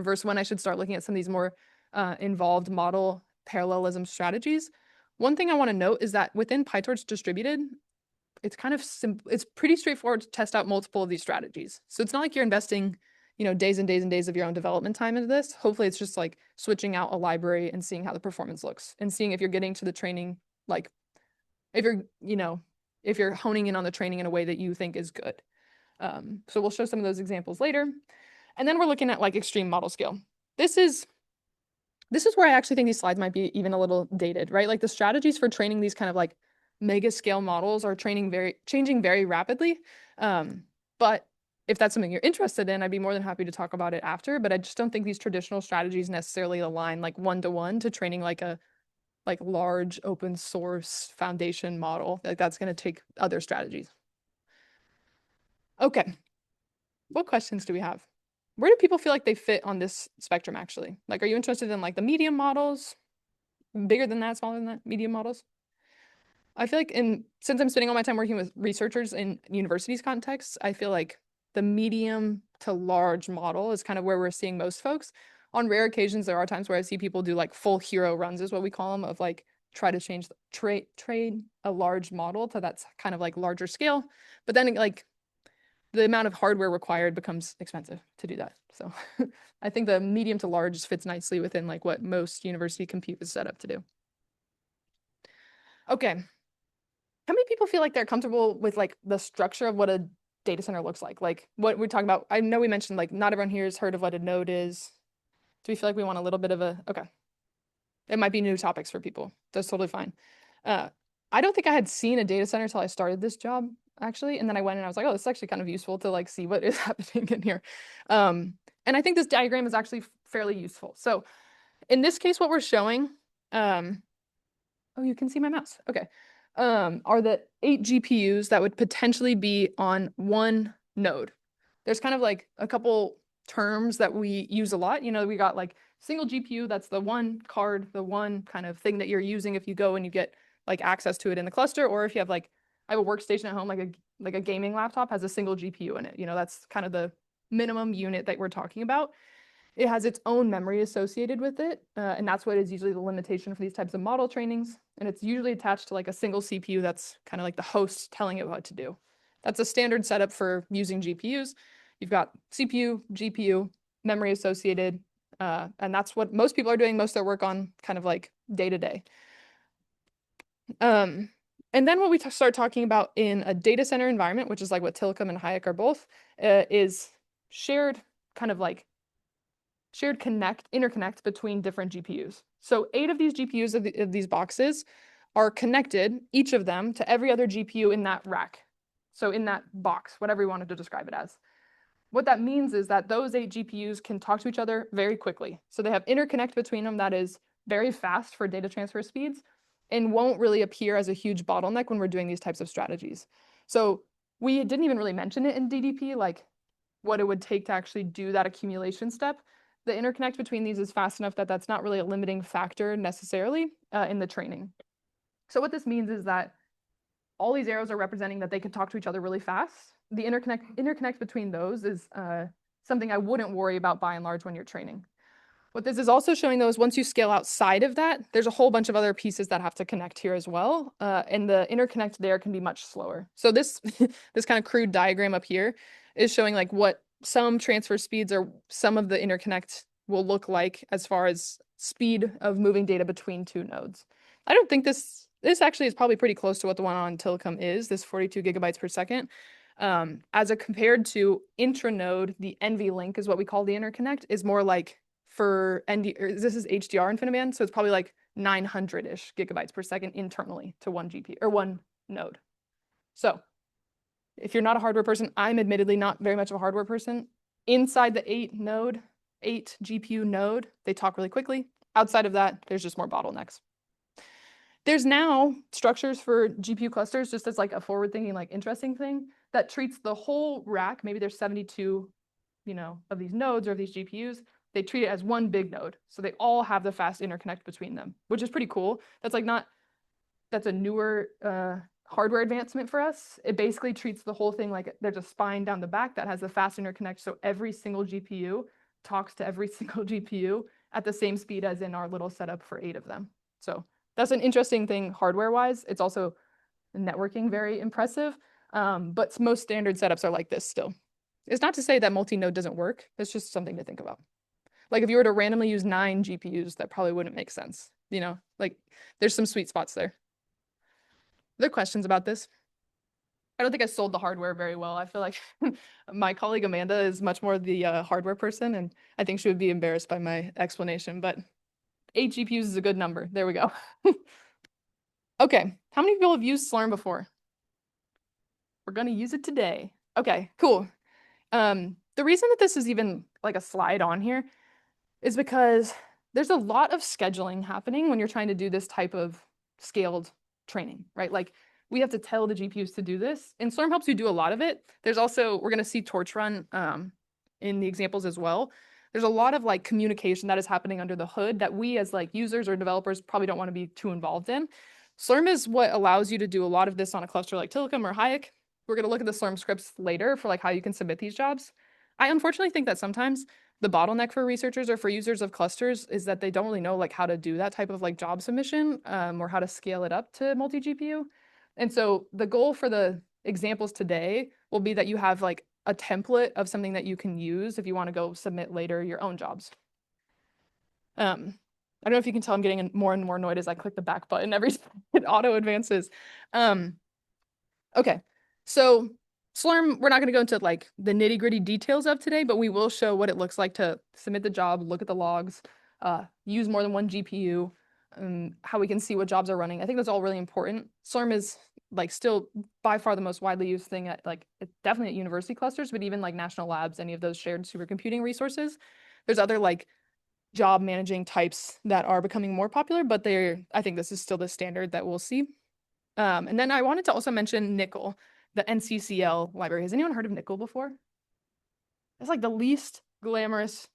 versus when I should start looking at some of these more involved model parallelism strategies. One thing I want to note is that within PyTorch Distributed, it's kind of simple. It's pretty straightforward to test out multiple of these strategies. So it's not like you're investing, you know, days and days and days of your own development time into this. Hopefully it's just like switching out a library and seeing how the performance looks and seeing if you're getting to the training, like if you're honing in on the training in a way that you think is good. So we'll show some of those examples later. And then we're looking at like extreme model scale. This is where I actually think these slides might be even a little dated, right? Like the strategies for training these kind of like mega scale models are changing very rapidly. But if that's something you're interested in, I'd be more than happy to talk about it after, but I just don't think these traditional strategies necessarily align like one-to-one to training like a large open source foundation model. Like that's going to take other strategies. Okay. What questions do we have? Where do people feel like they fit on this spectrum actually? Like, are you interested in like the medium models? Bigger than that, smaller than that, medium models? I feel like since I'm spending all my time working with researchers in universities contexts, I feel like the medium to large model is kind of where we're seeing most folks. On rare occasions, there are times where I see people do like full hero runs is what we call them, of like try to change trade a large model to that's kind of like larger scale. But then like the amount of hardware required becomes expensive to do that. So I think the medium to large fits nicely within like what most university compute is set up to do. Okay. How many people feel like they're comfortable with like the structure of what a data center looks like? Like what we're talking about. I know we mentioned like not everyone here has heard of what a node is. Do we feel like we want a little bit of okay. It might be new topics for people. That's totally fine. I don't think I had seen a data center until I started this job actually. And then I went and I was like, oh, this is actually kind of useful to like see what is happening in here. And I think this diagram is actually fairly useful. So in this case, what we're showing, oh, you can see my mouse. Okay. Are the 8 GPUs that would potentially be on one node. There's kind of like a couple terms that we use a lot. You know, we got like single GPU, that's the one card, the one kind of thing that you're using if you go and you get like access to it in the cluster, or if you have like, I have a workstation at home, like a gaming laptop has a single GPU in it. You know, that's kind of the minimum unit that we're talking about. It has its own memory associated with it, and that's what is usually the limitation for these types of model trainings. And it's usually attached to like a single CPU that's kind of like the host telling it what to do. That's a standard setup for using GPUs. You've got CPU, GPU, memory associated, and that's what most people are doing most of their work on kind of like day to day. And then what we start talking about in a data center environment, which is like what Tillicum and Hayek are both, is shared interconnect between different GPUs. So 8 of these GPUs of these boxes are connected, each of them, to every other GPU in that rack. So in that box, whatever you wanted to describe it as. What that means is that those 8 GPUs can talk to each other very quickly. So they have interconnect between them that is very fast for data transfer speeds and won't really appear as a huge bottleneck when we're doing these types of strategies. So we didn't even really mention it in DDP, like what it would take to actually do that accumulation step. The interconnect between these is fast enough that that's not really a limiting factor necessarily in the training. So what this means is that all these arrows are representing that they could talk to each other really fast. The interconnect between those is something I wouldn't worry about by and large when you're training. What this is also showing though is once you scale outside of that, there's a whole bunch of other pieces that have to connect here as well. And the interconnect there can be much slower. So this, this kind of crude diagram up here is showing like what some transfer speeds or some of the interconnect will look like as far as speed of moving data between 2 nodes. I don't think this actually is probably pretty close to what the one on Tillicum is, this 42 gigabytes per second. As a compared to intranode, the NVLink is what we call the interconnect, is more like for this is HDR InfiniBand, so it's probably like 900-ish gigabytes per second internally to one GPU or one node. So if you're not a hardware person, I'm admittedly not very much of a hardware person. Inside the 8 GPU node, they talk really quickly. Outside of that, there's just more bottlenecks. There's now structures for GPU clusters, just as like a forward-thinking, like interesting thing, that treats the whole rack. Maybe there's 72, of these nodes or of these GPUs. They treat it as one big node. So they all have the fast interconnect between them, which is pretty cool. That's a newer hardware advancement for us. It basically treats the whole thing like there's a spine down the back that has the fast interconnect. So every single GPU talks to every single GPU at the same speed as in our little setup for 8 of them. So that's an interesting thing hardware-wise. It's also networking very impressive, but most standard setups are like this still. It's not to say that multi-node doesn't work. It's just something to think about. Like if you were to randomly use 9 GPUs, that probably wouldn't make sense. Like there's some sweet spots there. Are there questions about this? I don't think I sold the hardware very well. I feel like my colleague Amanda is much more the hardware person, and I think she would be embarrassed by my explanation, but 8 GPUs is a good number. There we go. Okay, how many people have used Slurm before? We're gonna use it today. Okay, cool. The reason that this is even like a slide on here is because there's a lot of scheduling happening when you're trying to do this type of scaled training, right? Like we have to tell the GPUs to do this, and Slurm helps you do a lot of it. There's also, we're gonna see torch run in the examples as well. There's a lot of like communication that is happening under the hood that we as like users or developers probably don't want to be too involved in. Slurm is what allows you to do a lot of this on a cluster like Tillicum or Hayek. We're going to look at the Slurm scripts later for like how you can submit these jobs. I unfortunately think that sometimes the bottleneck for researchers or for users of clusters is that they don't really know like how to do that type of like job submission or how to scale it up to multi-GPU. And so the goal for the examples today will be that you have like a template of something that you can use if you want to go submit later your own jobs. I don't know if you can tell I'm getting more and more annoyed as I click the back button every time it auto advances. Okay, so Slurm, we're not going to go into like the nitty-gritty details of today, but we will show what it looks like to submit the job, look at the logs, use more than one GPU, how we can see what jobs are running. I think that's all really important. Slurm is like still by far the most widely used thing at like definitely at university clusters, but even like national labs, any of those shared supercomputing resources. There's other like job managing types that are becoming more popular, but I think this is still the standard that we'll see. And then I wanted to also mention Nickel, the NCCL library. Has anyone heard of Nickel before? It's like the least glamorous,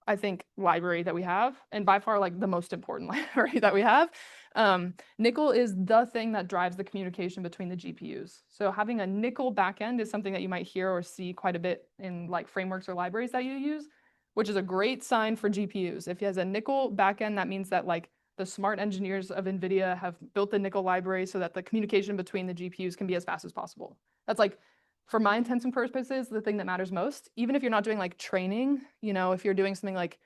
I think, library that we have, and by far like the most important library that we have. Nickel is the thing that drives the communication between the GPUs. So having a Nickel backend is something that you might hear or see quite a bit in like frameworks or libraries that you use, which is a great sign for GPUs. If it has a Nickel backend, that means that like the smart engineers of NVIDIA have built the Nickel library so that the communication between the GPUs can be as fast as possible. That's like, for my intents and purposes, the thing that matters most. Even if you're not doing like training, if you're doing something like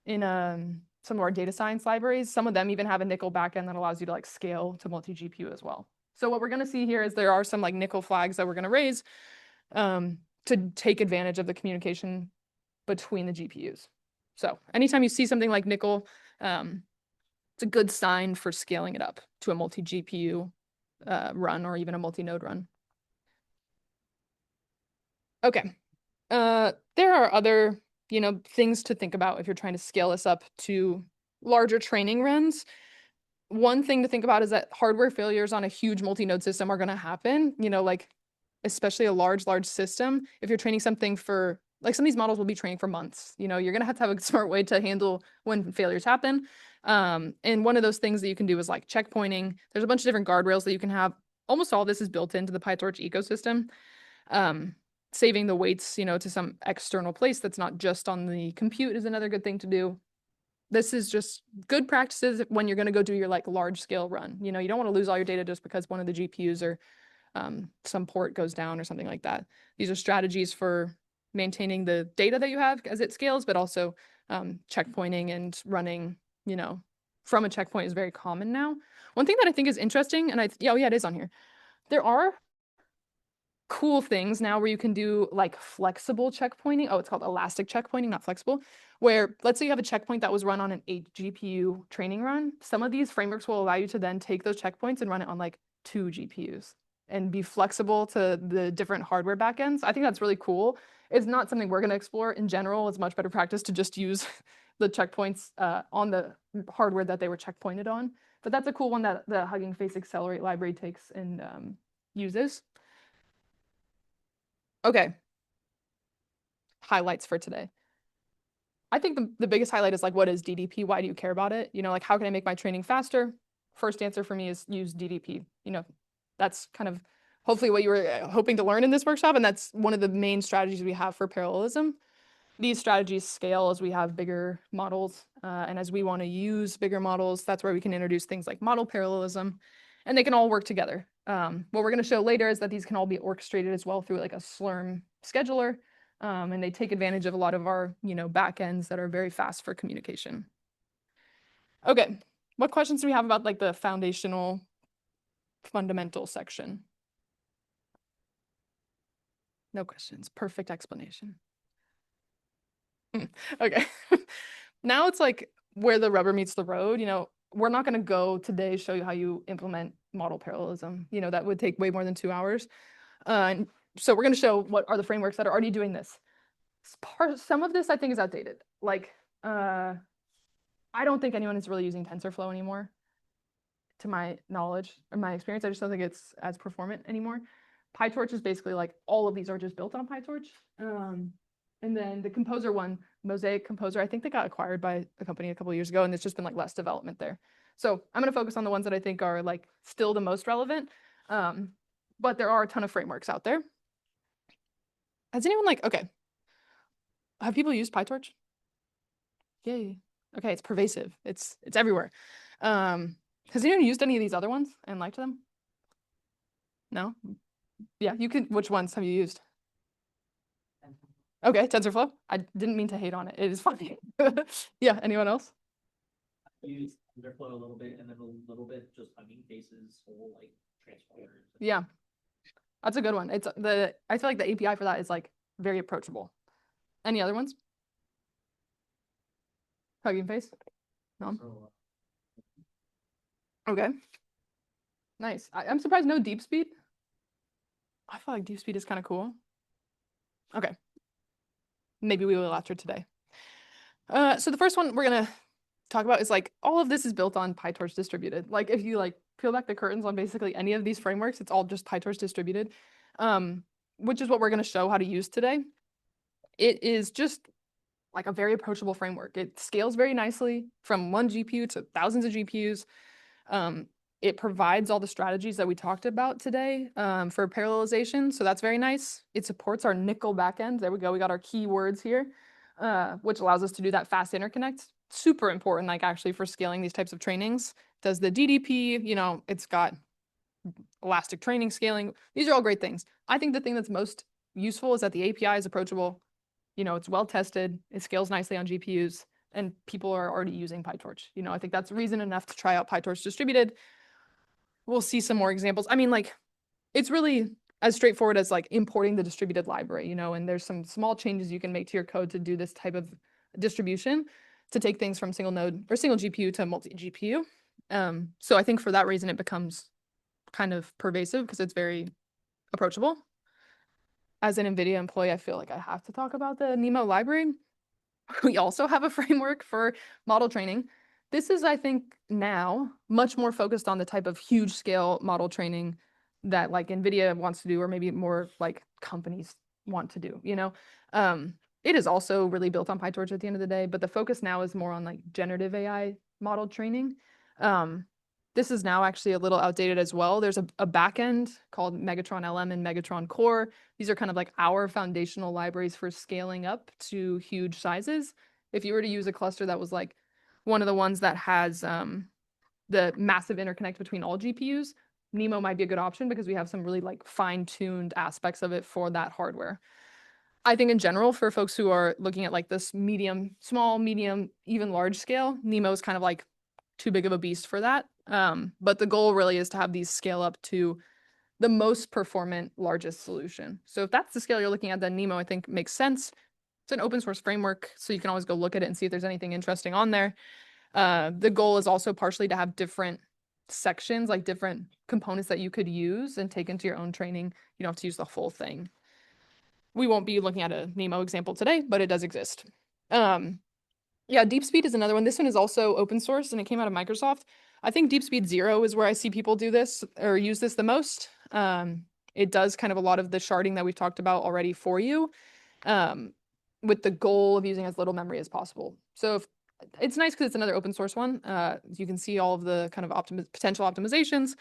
in some of our data science libraries, some of them even have a Nickel backend that allows you to like scale to multi-GPU as well. So what we're gonna see here is there are some like Nickel flags that we're gonna raise to take advantage of the communication between the GPUs. So anytime you see something like Nickel, it's a good sign for scaling it up to a multi-GPU run or even a multi-node run. Okay, there are other, things to think about if you're trying to scale this up to larger training runs. One thing to think about is that hardware failures on a huge multi-node system are going to happen, like especially a large system. If you're training something for, like some of these models will be training for months, you're going to have a smart way to handle when failures happen. And one of those things that you can do is like checkpointing. There's a bunch of different guardrails that you can have. Almost all this is built into the PyTorch ecosystem. Saving the weights, to some external place that's not just on the compute is another good thing to do. This is just good practices when you're going to go do your like large scale run. You don't want to lose all your data just because one of the GPUs or some port goes down or something like that. These are strategies for maintaining the data that you have as it scales, but also checkpointing and running, from a checkpoint is very common now. One thing that I think is interesting, and it is on here. There are cool things now where you can do like flexible checkpointing. Oh, it's called elastic checkpointing, not flexible. Where let's say you have a checkpoint that was run on an 8 GPU training run. Some of these frameworks will allow you to then take those checkpoints and run it on like 2 GPUs and be flexible to the different hardware backends. I think that's really cool. It's not something we're going to explore in general. It's much better practice to just use the checkpoints on the hardware that they were checkpointed on. But that's a cool one that the Hugging Face Accelerate library takes and uses. Okay. Highlights for today. I think the biggest highlight is like, what is DDP? Why do you care about it? You know, like, how can I make my training faster? First answer for me is use DDP. You know, that's kind of hopefully what you were hoping to learn in this workshop. And that's one of the main strategies we have for parallelism. These strategies scale as we have bigger models. And as we want to use bigger models, that's where we can introduce things like model parallelism. And they can all work together. What we're going to show later is that these can all be orchestrated as well through like a Slurm scheduler. And they take advantage of a lot of our, backends that are very fast for communication. Okay, what questions do we have about like the foundational fundamental section? No questions. Perfect explanation. Okay. Now it's like where the rubber meets the road. We're not going to go today show you how you implement model parallelism. That would take way more than 2 hours. And so we're going to show what are the frameworks that are already doing this. Some of this I think is outdated. Like, I don't think anyone is really using TensorFlow anymore, to my knowledge or my experience. I just don't think it's as performant anymore. PyTorch is basically like all of these are just built on PyTorch. And then the Composer one, Mosaic Composer, I think they got acquired by a company a couple of years ago, and there's just been like less development there. So I'm going to focus on the ones that I think are like still the most relevant. But there are a ton of frameworks out there. Has anyone okay. Have people used PyTorch? Yay. Okay, it's pervasive. It's everywhere. Has anyone used any of these other ones and liked them? No? Yeah, you can. Which ones have you used? Okay, TensorFlow. I didn't mean to hate on it. It is funny. Yeah, anyone else? I use TensorFlow a little bit and then a little bit just Hugging Face's whole like transformers. Yeah. That's a good one. I feel like the API for that is like very approachable. Any other ones? Hugging Face? No? So, Okay. Nice. I'm surprised no deep speed. I feel like deep speed is kind of cool. Okay. Maybe we will after today. So the first one we're gonna talk about is like all of this is built on PyTorch distributed. Like if you like peel back the curtains on basically any of these frameworks, it's all just PyTorch distributed, which is what we're gonna show how to use today. It is just like a very approachable framework. It scales very nicely from 1 GPU to thousands of GPUs. It provides all the strategies that we talked about today for parallelization. So that's very nice. It supports our nickel backend. There we go. We got our keywords here, which allows us to do that fast interconnect. Super important, like actually for scaling these types of trainings. Does the DDP, it's got elastic training scaling. These are all great things. I think the thing that's most useful is that the API is approachable. It's well tested. It scales nicely on GPUs. And people are already using PyTorch. I think that's reason enough to try out PyTorch distributed. We'll see some more examples. I mean, like, it's really as straightforward as like importing the distributed library, and there's some small changes you can make to your code to do this type of distribution to take things from single node or single GPU to multi-GPU. So I think for that reason, it becomes kind of pervasive because it's very approachable. As an NVIDIA employee, I feel like I have to talk about the NeMo library. We also have a framework for model training. This is, I think, now much more focused on the type of huge scale model training that like NVIDIA wants to do, or maybe more like companies want to do, It is also really built on PyTorch at the end of the day, but the focus now is more on like generative AI model training. This is now actually a little outdated as well. There's a backend called Megatron LM and Megatron Core. These are kind of like our foundational libraries for scaling up to huge sizes. If you were to use a cluster that was like one of the ones that has the massive interconnect between all GPUs, NeMo might be a good option because we have some really like fine-tuned aspects of it for that hardware. I think in general, for folks who are looking at like this small, medium, even large scale, NeMo is kind of like too big of a beast for that. But the goal really is to have these scale up to the most performant, largest solution. So if that's the scale you're looking at, then NeMo, I think, makes sense. It's an open source framework, so you can always go look at it and see if there's anything interesting on there. The goal is also partially to have different sections, like different components that you could use and take into your own training. You don't have to use the whole thing. We won't be looking at a NeMo example today, but it does exist. Yeah, DeepSpeed is another one. This one is also open source and it came out of Microsoft. I think DeepSpeed 0 is where I see people do this or use this the most. It does kind of a lot of the sharding that we've talked about already for you, with the goal of using as little memory as possible. So if, it's nice because it's another open source one. You can see all of the kind of potential optimizations.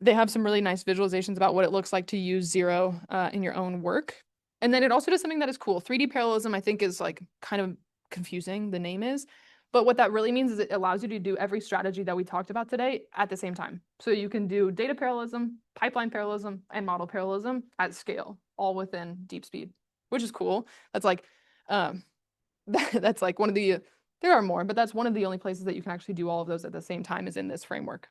They have some really nice visualizations about what it looks like to use 0 in your own work. And then it also does something that is cool. 3D parallelism, I think, is like kind of confusing, the name is. But what that really means is it allows you to do every strategy that we talked about today at the same time. So you can do data parallelism, pipeline parallelism, and model parallelism at scale, all within DeepSpeed, which is cool. That's like, that's like one of the, there are more, but that's one of the only places that you can actually do all of those at the same time is in this framework.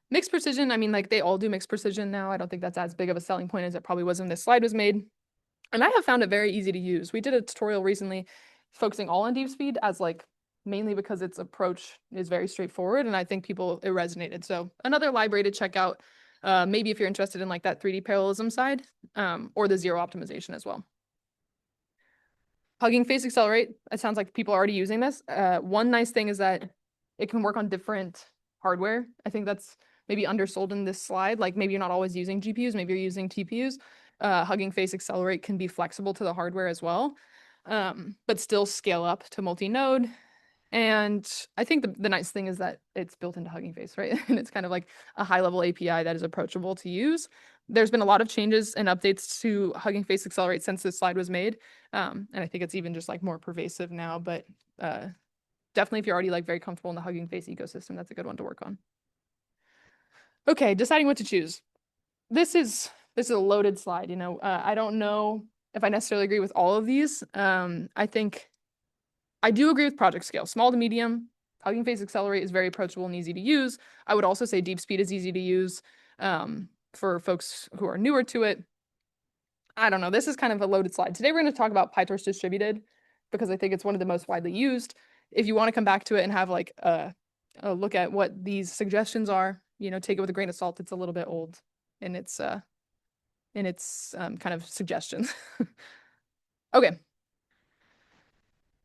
Mixed precision, I mean, like they all do mixed precision now. I don't think that's as big of a selling point as it probably was when this slide was made. And I have found it very easy to use. We did a tutorial recently focusing all on DeepSpeed as like mainly because its approach is very straightforward and I think it resonated. So another library to check out, maybe if you're interested in like that 3D parallelism side, or the 0 optimization as well. Hugging Face Accelerate, it sounds like people are already using this. One nice thing is that it can work on different hardware. I think that's maybe undersold in this slide. Like maybe you're not always using GPUs, maybe you're using TPUs. Hugging Face Accelerate can be flexible to the hardware as well, but still scale up to multi-node. And I think the nice thing is that it's built into Hugging Face, right? And it's kind of like a high-level API that is approachable to use. There's been a lot of changes and updates to Hugging Face Accelerate since this slide was made. And I think it's even just like more pervasive now, but definitely if you're already like very comfortable in the Hugging Face ecosystem, that's a good one to work on. Okay, deciding what to choose. This is a loaded slide, you know. I don't know if I necessarily agree with all of these. I think I do agree with project scale, small to medium. Hugging Face Accelerate is very approachable and easy to use. I would also say DeepSpeed is easy to use for folks who are newer to it. I don't know. This is kind of a loaded slide. Today we're going to talk about PyTorch Distributed because I think it's one of the most widely used. If you want to come back to it and have like a look at what these suggestions are, you know, take it with a grain of salt. It's a little bit old in its kind of suggestions. Okay.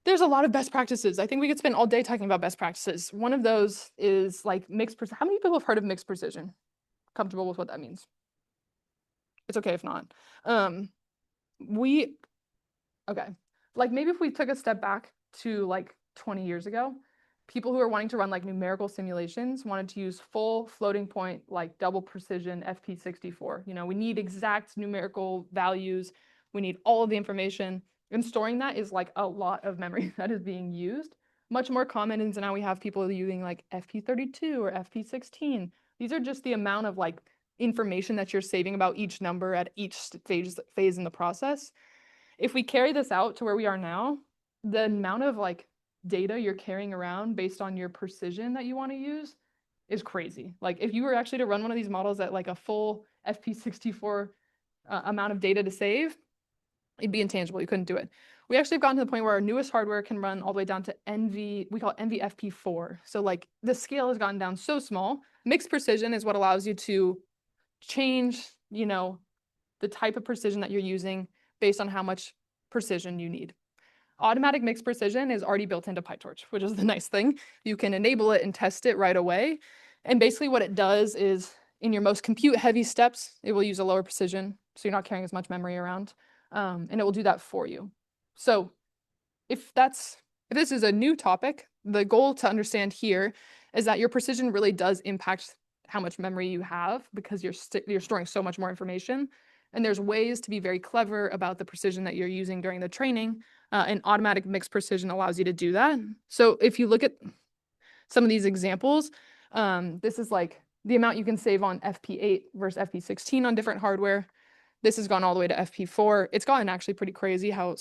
There's a lot of best practices. I think we could spend all day talking about best practices. One of those is like mixed precision. How many people have heard of mixed precision? Comfortable with what that means? It's okay if not. Okay. Like maybe if we took a step back to like 20 years ago, people who are wanting to run like numerical simulations wanted to use full floating point, like double precision FP64. You know, we need exact numerical values. We need all of the information. And storing that is like a lot of memory that is being used. Much more common is now we have people using like FP32 or FP16. These are just the amount of like information that you're saving about each number at each phase in the process. If we carry this out to where we are now, the amount of like data you're carrying around based on your precision that you want to use is crazy. Like if you were actually to run one of these models at like a full FP64 amount of data to save, it'd be intangible. You couldn't do it. We actually have gotten to the point where our newest hardware can run all the way down to we call it NVFP4. So like the scale has gotten down so small. Mixed precision is what allows you to change, you know, the type of precision that you're using based on how much precision you need. Automatic mixed precision is already built into PyTorch, which is the nice thing. You can enable it and test it right away. And basically what it does is in your most compute heavy steps, it will use a lower precision. So you're not carrying as much memory around. And it will do that for you. So if this is a new topic, the goal to understand here is that your precision really does impact how much memory you have because you're storing so much more information. And there's ways to be very clever about the precision that you're using during the training. And automatic mixed precision allows you to do that. So if you look at some of these examples, this is like the amount you can save on FP8 versus FP16 on different hardware. This has gone all the way to FP4. It's gotten actually pretty crazy how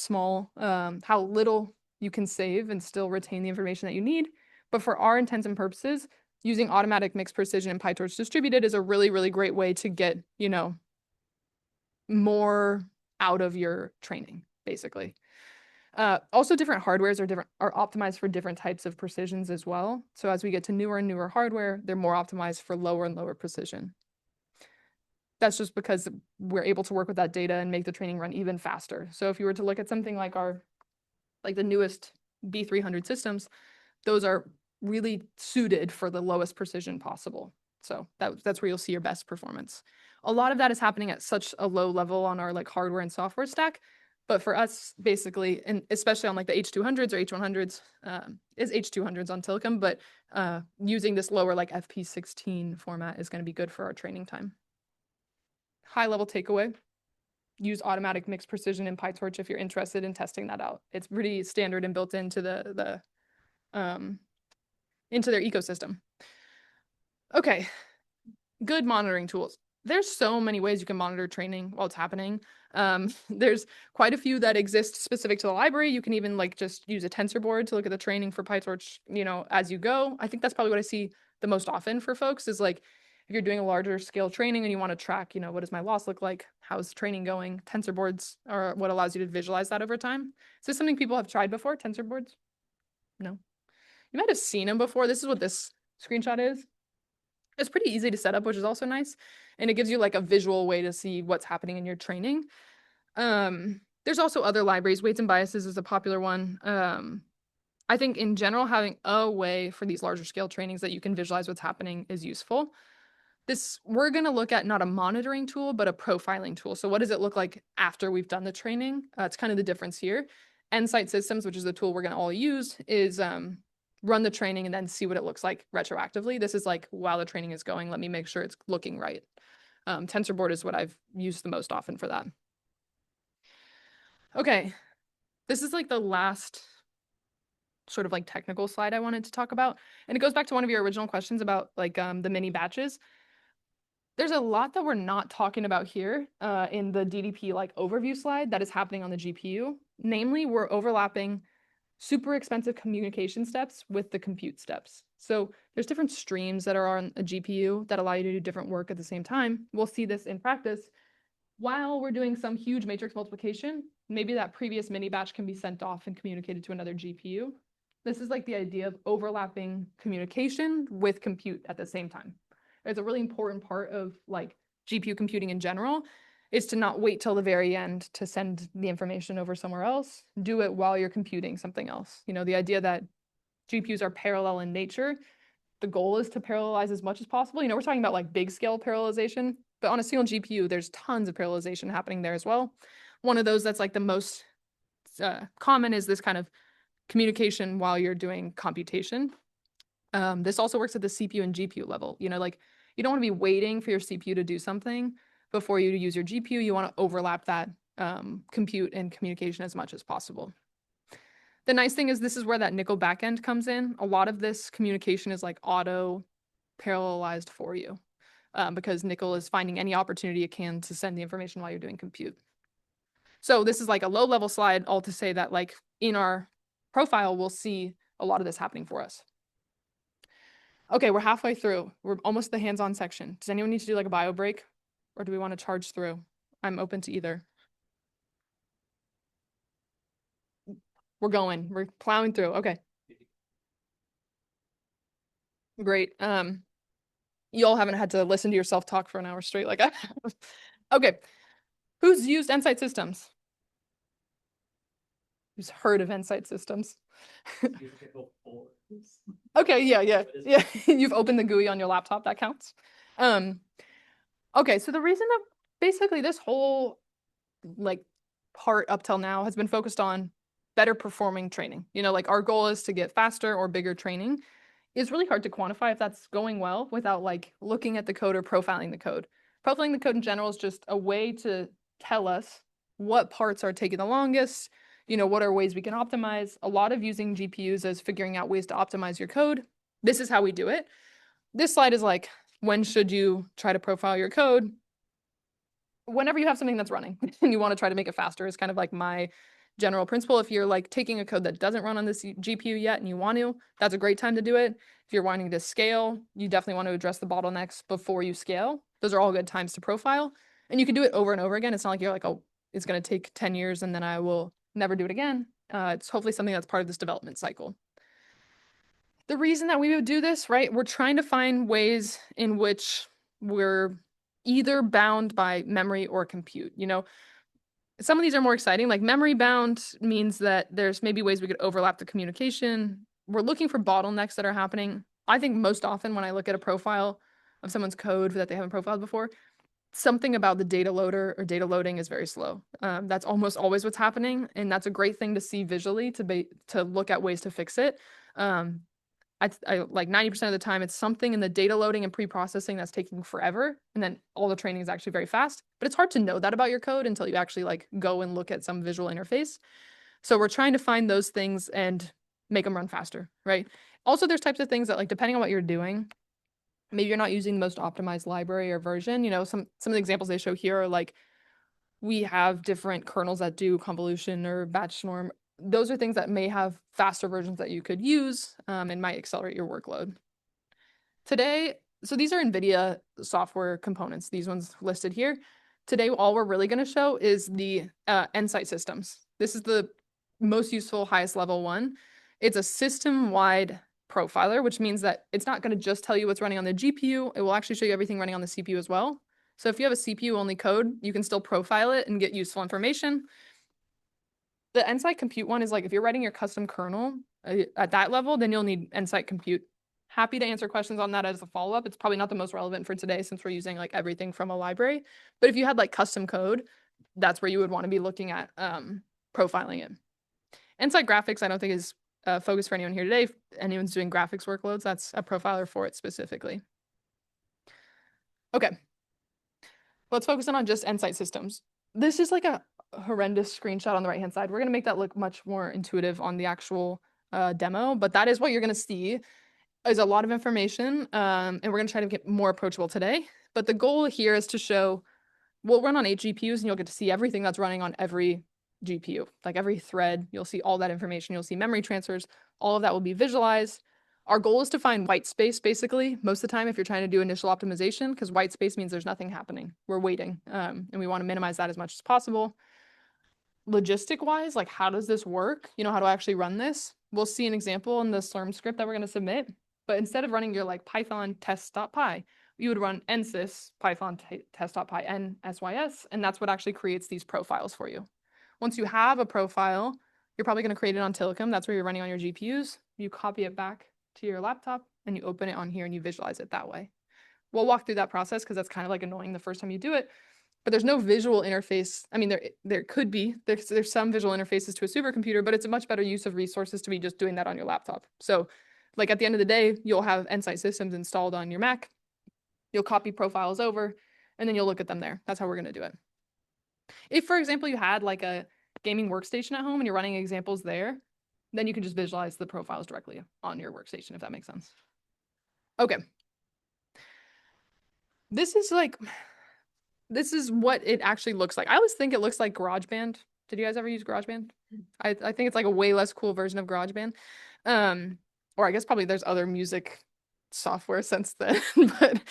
little you can save and still retain the information that you need. But for our intents and purposes, using automatic mixed precision and PyTorch distributed is a really, really great way to get, you know, more out of your training, basically. Also, different hardwares are optimized for different types of precisions as well. So as we get to newer and newer hardware, they're more optimized for lower and lower precision. That's just because we're able to work with that data and make the training run even faster. So if you were to look at something like the newest B300 systems, those are really suited for the lowest precision possible. So that's where you'll see your best performance. A lot of that is happening at such a low level on our like hardware and software stack. But for us, basically, and especially on like the H200s or H100s, is H200s on Telecom, but using this lower like FP16 format is going to be good for our training time. High level takeaway: use automatic mixed precision in PyTorch if you're interested in testing that out. It's pretty standard and built into into their ecosystem. Okay, good monitoring tools. There's so many ways you can monitor training while it's happening. There's quite a few that exist specific to the library. You can even like just use a tensor board to look at the training for PyTorch, you know, as you go. I think that's probably what I see the most often for folks is like, if you're doing a larger scale training and you want to track, you know, what does my loss look like? How's training going? Tensor boards are what allows you to visualize that over time. Is this something people have tried before, tensor boards? No. You might have seen them before. This is what this screenshot is. It's pretty easy to set up, which is also nice. And it gives you like a visual way to see what's happening in your training. There's also other libraries. Weights and biases is a popular one. I think in general, having a way for these larger scale trainings that you can visualize what's happening is useful. We're going to look at not a monitoring tool, but a profiling tool. So what does it look like after we've done the training? It's kind of the difference here. Nsight Systems, which is the tool we're going to all use, is run the training and then see what it looks like retroactively. This is like while the training is going, let me make sure it's looking right. TensorBoard is what I've used the most often for that. Okay, this is like the last sort of like technical slide I wanted to talk about. And it goes back to one of your original questions about like the mini batches. There's a lot that we're not talking about here in the DDP like overview slide that is happening on the GPU. Namely, we're overlapping super expensive communication steps with the compute steps. So there's different streams that are on a GPU that allow you to do different work at the same time. We'll see this in practice. While we're doing some huge matrix multiplication, maybe that previous mini batch can be sent off and communicated to another GPU. This is like the idea of overlapping communication with compute at the same time. It's a really important part of like GPU computing in general is to not wait till the very end to send the information over somewhere else. Do it while you're computing something else. You know, the idea that GPUs are parallel in nature, the goal is to parallelize as much as possible. You know, we're talking about like big scale parallelization, but on a single GPU, there's tons of parallelization happening there as well. One of those that's like the most common is this kind of communication while you're doing computation. This also works at the CPU and GPU level. You know, like you don't want to be waiting for your CPU to do something before you use your GPU. You want to overlap that compute and communication as much as possible. The nice thing is this is where that nickel backend comes in. A lot of this communication is like auto parallelized for you because nickel is finding any opportunity it can to send the information while you're doing compute. So this is like a low level slide, all to say that like in our profile, we'll see a lot of this happening for us. Okay, we're halfway through. We're almost the hands-on section. Does anyone need to do like a bio break? Or do we want to charge through? I'm open to either. We're going. We're plowing through. Okay. Great. You all haven't had to listen to yourself talk for an hour straight like I have. Okay. Who's used Nsight Systems? Who's heard of Nsight Systems? Okay, yeah. You've opened the GUI on your laptop, that counts. Okay, so the reason that basically this whole like part up till now has been focused on better performing training. You know, like our goal is to get faster or bigger training. It's really hard to quantify if that's going well without like looking at the code or profiling the code. Profiling the code in general is just a way to tell us what parts are taking the longest, you know, what are ways we can optimize. A lot of using GPUs is figuring out ways to optimize your code. This is how we do it. This slide is like, when should you try to profile your code? Whenever you have something that's running and you want to try to make it faster is kind of like my general principle. If you're like taking a code that doesn't run on this GPU yet and you want to, that's a great time to do it. If you're wanting to scale, you definitely want to address the bottlenecks before you scale. Those are all good times to profile. And you can do it over and over again. It's not like you're like, oh, it's going to take 10 years and then I will never do it again. It's hopefully something that's part of this development cycle. The reason that we would do this, right? We're trying to find ways in which we're either bound by memory or compute. You know, some of these are more exciting. Like memory bound means that there's maybe ways we could overlap the communication. We're looking for bottlenecks that are happening. I think most often when I look at a profile of someone's code that they haven't profiled before, something about the data loader or data loading is very slow. That's almost always what's happening, and that's a great thing to see visually to look at ways to fix it. I like 90% of the time it's something in the data loading and pre-processing that's taking forever, and then all the training is actually very fast. But it's hard to know that about your code until you actually like go and look at some visual interface. So we're trying to find those things and make them run faster, right? Also, there's types of things that like depending on what you're doing, maybe you're not using the most optimized library or version. You know, some of the examples they show here are like we have different kernels that do convolution or batch norm. Those are things that may have faster versions that you could use and might accelerate your workload. Today, so these are NVIDIA software components, these ones listed here. Today, all we're really going to show is the Nsight systems. This is the most useful, highest level one. It's a system-wide profiler, which means that it's not going to just tell you what's running on the GPU. It will actually show you everything running on the CPU as well. So if you have a CPU-only code, you can still profile it and get useful information. The Nsight compute one is like if you're writing your custom kernel at that level, then you'll need Nsight compute. Happy to answer questions on that as a follow-up. It's probably not the most relevant for today since we're using like everything from a library. But if you had like custom code, that's where you would want to be looking at profiling it. Nsight graphics, I don't think is a focus for anyone here today. If anyone's doing graphics workloads, that's a profiler for it specifically. Okay. Let's focus on just Nsight systems. This is like a horrendous screenshot on the right hand side. We're going to make that look much more intuitive on the actual demo, but that is what you're going to see is a lot of information, and we're going to try to get more approachable today. But the goal here is to show we'll run on 8 GPUs and you'll get to see everything that's running on every GPU, like every thread. You'll see all that information. You'll see memory transfers. All of that will be visualized. Our goal is to find white space, basically, most of the time if you're trying to do initial optimization, because white space means there's nothing happening. We're waiting, and we want to minimize that as much as possible. Logistic-wise, like how does this work? You know, how do I actually run this? We'll see an example in the Slurm script that we're going to submit. But instead of running your like Python test.py, you would run nsys python test.py nsys, and that's what actually creates these profiles for you. Once you have a profile, you're probably going to create it on Telecom. That's where you're running on your GPUs. You copy it back to your laptop and you open it on here and you visualize it that way. We'll walk through that process because that's kind of like annoying the first time you do it, but there's no visual interface. I mean, there could be, there's some visual interfaces to a supercomputer, but it's a much better use of resources to be just doing that on your laptop. So like at the end of the day, you'll have Nsight systems installed on your Mac. You'll copy profiles over and then you'll look at them there. That's how we're going to do it. If, for example, you had like a gaming workstation at home and you're running examples there, then you can just visualize the profiles directly on your workstation, if that makes sense. Okay. This is what it actually looks like. I always think it looks like GarageBand. Did you guys ever use GarageBand? I think it's like a way less cool version of GarageBand. Or I guess probably there's other music software since then, but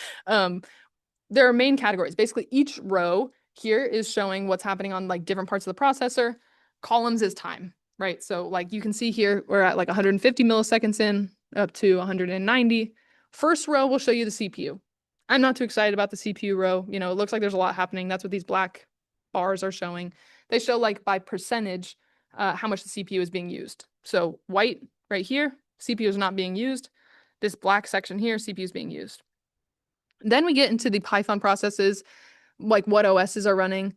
there are main categories. Basically, each row here is showing what's happening on like different parts of the processor. Columns is time, right? So like you can see here, we're at like 150 milliseconds in, up to 190. First row will show you the CPU. I'm not too excited about the CPU row. You know, it looks like there's a lot happening. That's what these black bars are showing. They show like by percentage how much the CPU is being used. So white right here, CPU is not being used. This black section here, CPU is being used. Then we get into the Python processes, like what OSs are running.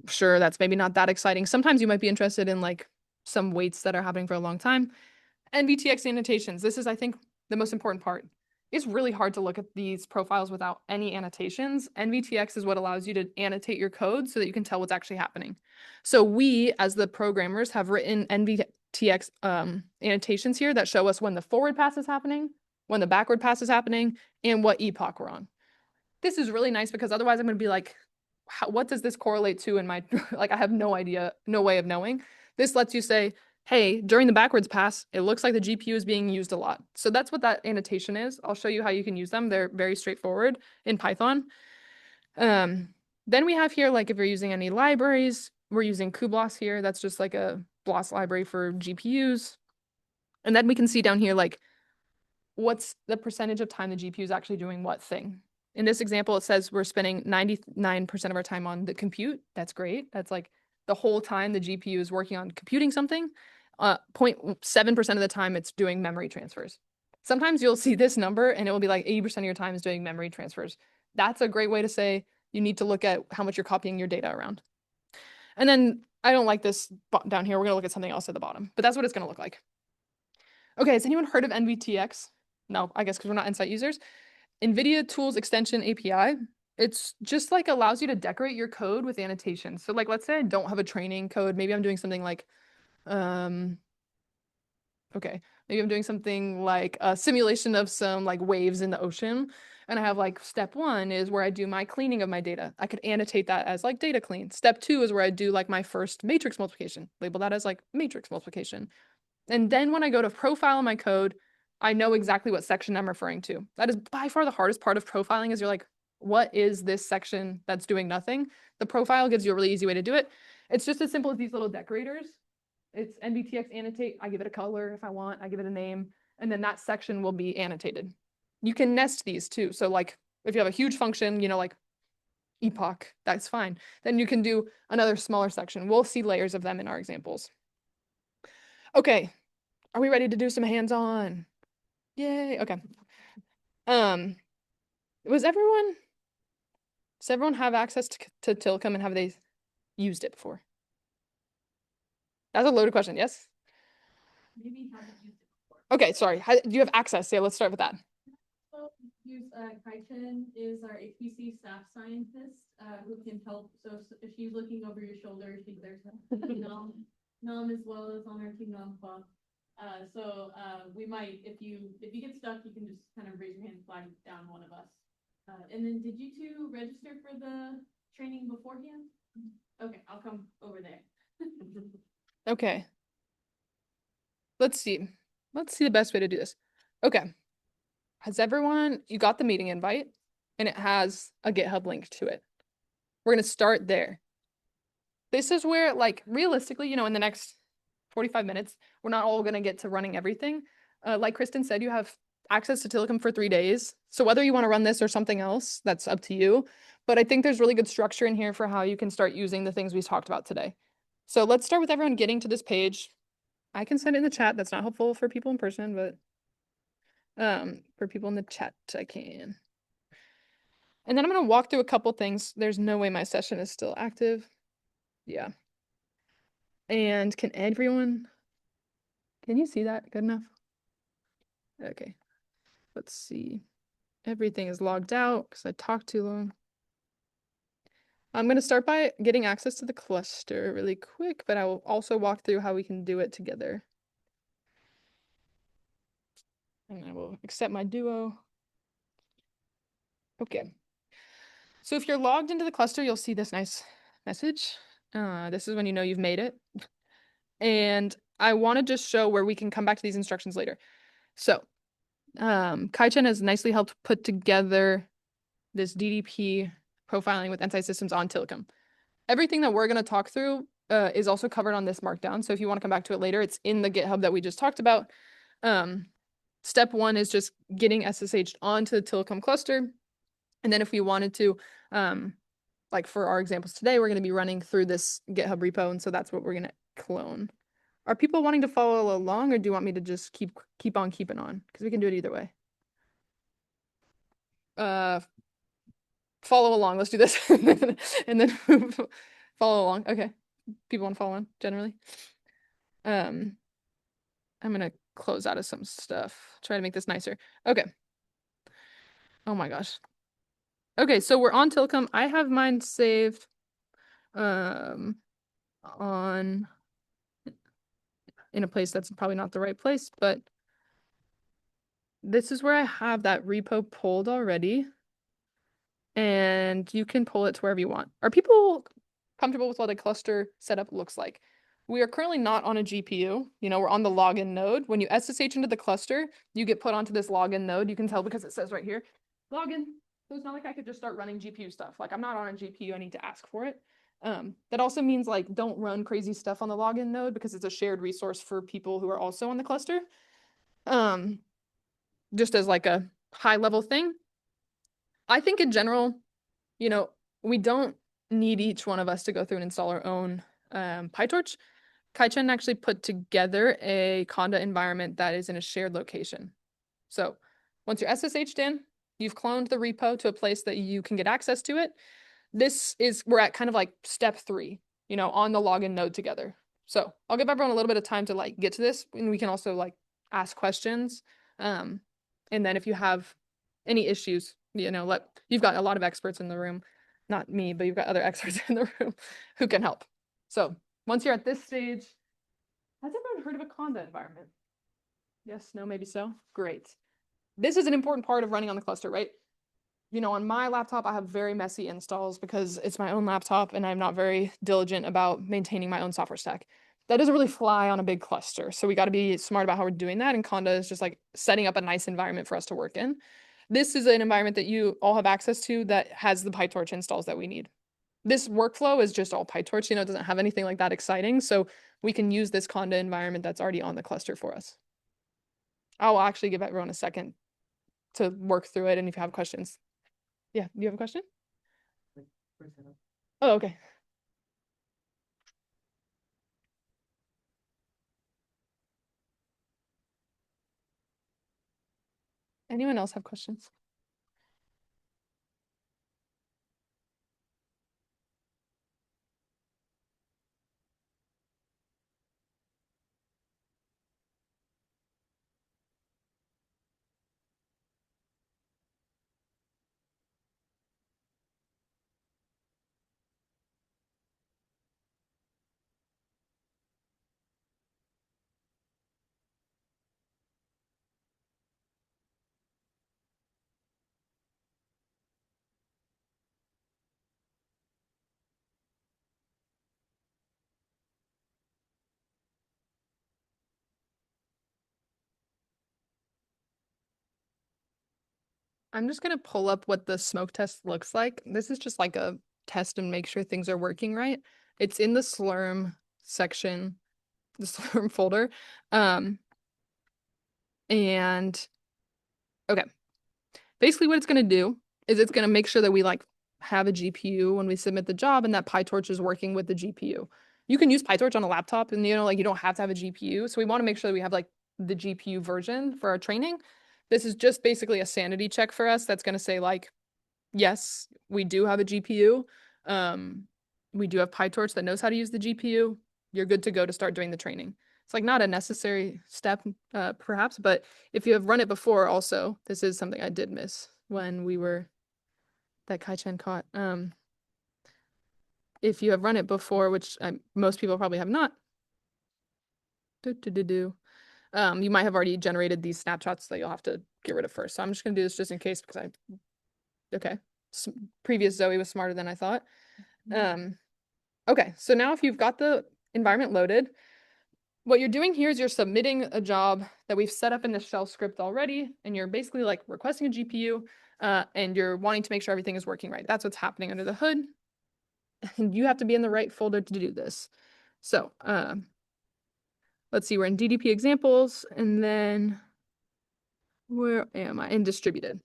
Sure, that's maybe not that exciting. Sometimes you might be interested in like some waits that are happening for a long time. NVTX annotations. This is, I think, the most important part. It's really hard to look at these profiles without any annotations. NVTX is what allows you to annotate your code so that you can tell what's actually happening. So we, as the programmers, have written NVTX annotations here that show us when the forward pass is happening, when the backward pass is happening, and what epoch we're on. This is really nice because otherwise I'm going to be like, what does this correlate to in my, like I have no idea, no way of knowing. This lets you say, hey, during the backwards pass, it looks like the GPU is being used a lot. So that's what that annotation is. I'll show you how you can use them. They're very straightforward in Python. Then we have here, like if you're using any libraries, we're using cuBLOS here. That's just like a BLOS library for GPUs. And then we can see down here, like, what's the percentage of time the GPU is actually doing what thing. In this example, it says we're spending 99% of our time on the compute. That's great. That's like the whole time the GPU is working on computing something. 0.7% of the time it's doing memory transfers. Sometimes you'll see this number and it will be like 80% of your time is doing memory transfers. That's a great way to say you need to look at how much you're copying your data around. And then I don't like this down here. We're going to look at something else at the bottom, but that's what it's going to look like. Okay, has anyone heard of NVTX? No, I guess because we're not Nsight users. NVIDIA Tools Extension API. It's just like allows you to decorate your code with annotations. So like, let's say I don't have a training code. Maybe I'm doing something like, okay, maybe I'm doing something like a simulation of some like waves in the ocean. And I have like step 1 is where I do my cleaning of my data. I could annotate that as like data clean. Step 2 is where I do like my first matrix multiplication. Label that as like matrix multiplication. And then when I go to profile my code, I know exactly what section I'm referring to. That is by far the hardest part of profiling is you're like, what is this section that's doing nothing? The profile gives you a really easy way to do it. It's just as simple as these little decorators. It's NVTX annotate. I give it a color if I want. I give it a name. And then that section will be annotated. You can nest these too. So like if you have a huge function, you know, like epoch, that's fine. Then you can do another smaller section. We'll see layers of them in our examples. Okay, are we ready to do some hands-on? Yay, okay. Does everyone have access to Tilcom and have they used it before? That's a loaded question, yes? Maybe haven't used it before. Okay, sorry. Do you have access? Yeah, let's start with that. So use Kai-Chen is our HPC staff scientist who can help. So if she's looking over your shoulder, there's Nom as well as on our team Nom. We might, if you get stuck, you can just kind of raise your hand, flag down one of us. And then did you two register for the training beforehand? Okay, I'll come over there. Okay. Let's see. Let's see the best way to do this. Okay. You got the meeting invite and it has a GitHub link to it. We're going to start there. This is where, like, realistically, in the next 45 minutes, we're not all going to get to running everything. Like Kristen said, you have access to Tilcom for 3 days. So whether you want to run this or something else, that's up to you. But I think there's really good structure in here for how you can start using the things we talked about today. So let's start with everyone getting to this page. I can send it in the chat. That's not helpful for people in person, but for people in the chat, I can. And then I'm going to walk through a couple things. There's no way my session is still active. Yeah. And can you see that good enough? Okay. Let's see. Everything is logged out because I talked too long. I'm going to start by getting access to the cluster really quick, but I will also walk through how we can do it together. And I will accept my duo. Okay. So if you're logged into the cluster, you'll see this nice message. This is when you know you've made it. And I want to just show where we can come back to these instructions later. So Kai-Chen has nicely helped put together this DDP profiling with Nsight systems on Tilcom. Everything that we're going to talk through is also covered on this markdown. So if you want to come back to it later, it's in the GitHub that we just talked about. Step 1 is just getting SSH onto the Tilcom cluster. And then if we wanted to, like for our examples today, we're going to be running through this GitHub repo. And so that's what we're going to clone. Are people wanting to follow along, or do you want me to just keep on keeping on? Because we can do it either way. Follow along. Let's do this. and then follow along. Okay. People want to follow on generally. I'm going to close out of some stuff. Try to make this nicer. Okay. Oh my gosh. Okay, so we're on Tilcom. I have mine saved on in a place that's probably not the right place, but this is where I have that repo pulled already. And you can pull it to wherever you want. Are people comfortable with what a cluster setup looks like? We are currently not on a GPU. You know, we're on the login node. When you SSH into the cluster, you get put onto this login node. You can tell because it says right here, login. So it's not like I could just start running GPU stuff. Like I'm not on a GPU, I need to ask for it. That also means like don't run crazy stuff on the login node because it's a shared resource for people who are also on the cluster. Just as like a high level thing. I think in general, you know, we don't need each one of us to go through and install our own PyTorch. Kaichen actually put together a Conda environment that is in a shared location. So once you're SSH'd in, you've cloned the repo to a place that you can get access to it. We're at kind of like step 3, you know, on the login node together. So I'll give everyone a little bit of time to like get to this, and we can also like ask questions. And then if you have any issues, you know, you've got a lot of experts in the room, not me, but you've got other experts in the room who can help. So once you're at this stage, has everyone heard of a Conda environment? Yes, no, maybe so. Great. This is an important part of running on the cluster, right? You know, on my laptop, I have very messy installs because it's my own laptop and I'm not very diligent about maintaining my own software stack. That doesn't really fly on a big cluster. So we got to be smart about how we're doing that. And Conda is just like setting up a nice environment for us to work in. This is an environment that you all have access to that has the PyTorch installs that we need. This workflow is just all PyTorch, you know, it doesn't have anything like that exciting. So we can use this Conda environment that's already on the cluster for us. I'll actually give everyone a second to work through it. And if you have questions. Yeah, do you have a question? Oh, okay. Anyone else have questions? I'm just gonna pull up what the smoke test looks like. This is just like a test and make sure things are working right. It's in the Slurm section, the Slurm folder. And okay. Basically what it's gonna do is it's gonna make sure that we like have a GPU when we submit the job and that PyTorch is working with the GPU. You can use PyTorch on a laptop and you know, like you don't have to have a GPU. So we want to make sure that we have like the GPU version for our training. This is just basically a sanity check for us that's going to say like, yes, we do have a GPU. We do have PyTorch that knows how to use the GPU. You're good to go to start doing the training. It's like not a necessary step, perhaps, but if you have run it before also, this is something I did miss when we were, that Kaichen caught. If you have run it before, which most people probably have not, you might have already generated these snapshots that you'll have to get rid of first. So I'm just gonna do this just in case because okay. Previous Zoe was smarter than I thought. Okay, so now if you've got the environment loaded, what you're doing here is you're submitting a job that we've set up in the shell script already, and you're basically like requesting a GPU, and you're wanting to make sure everything is working right. That's what's happening under the hood. And you have to be in the right folder to do this. So let's see, we're in DDP examples, and then where am I? In distributed.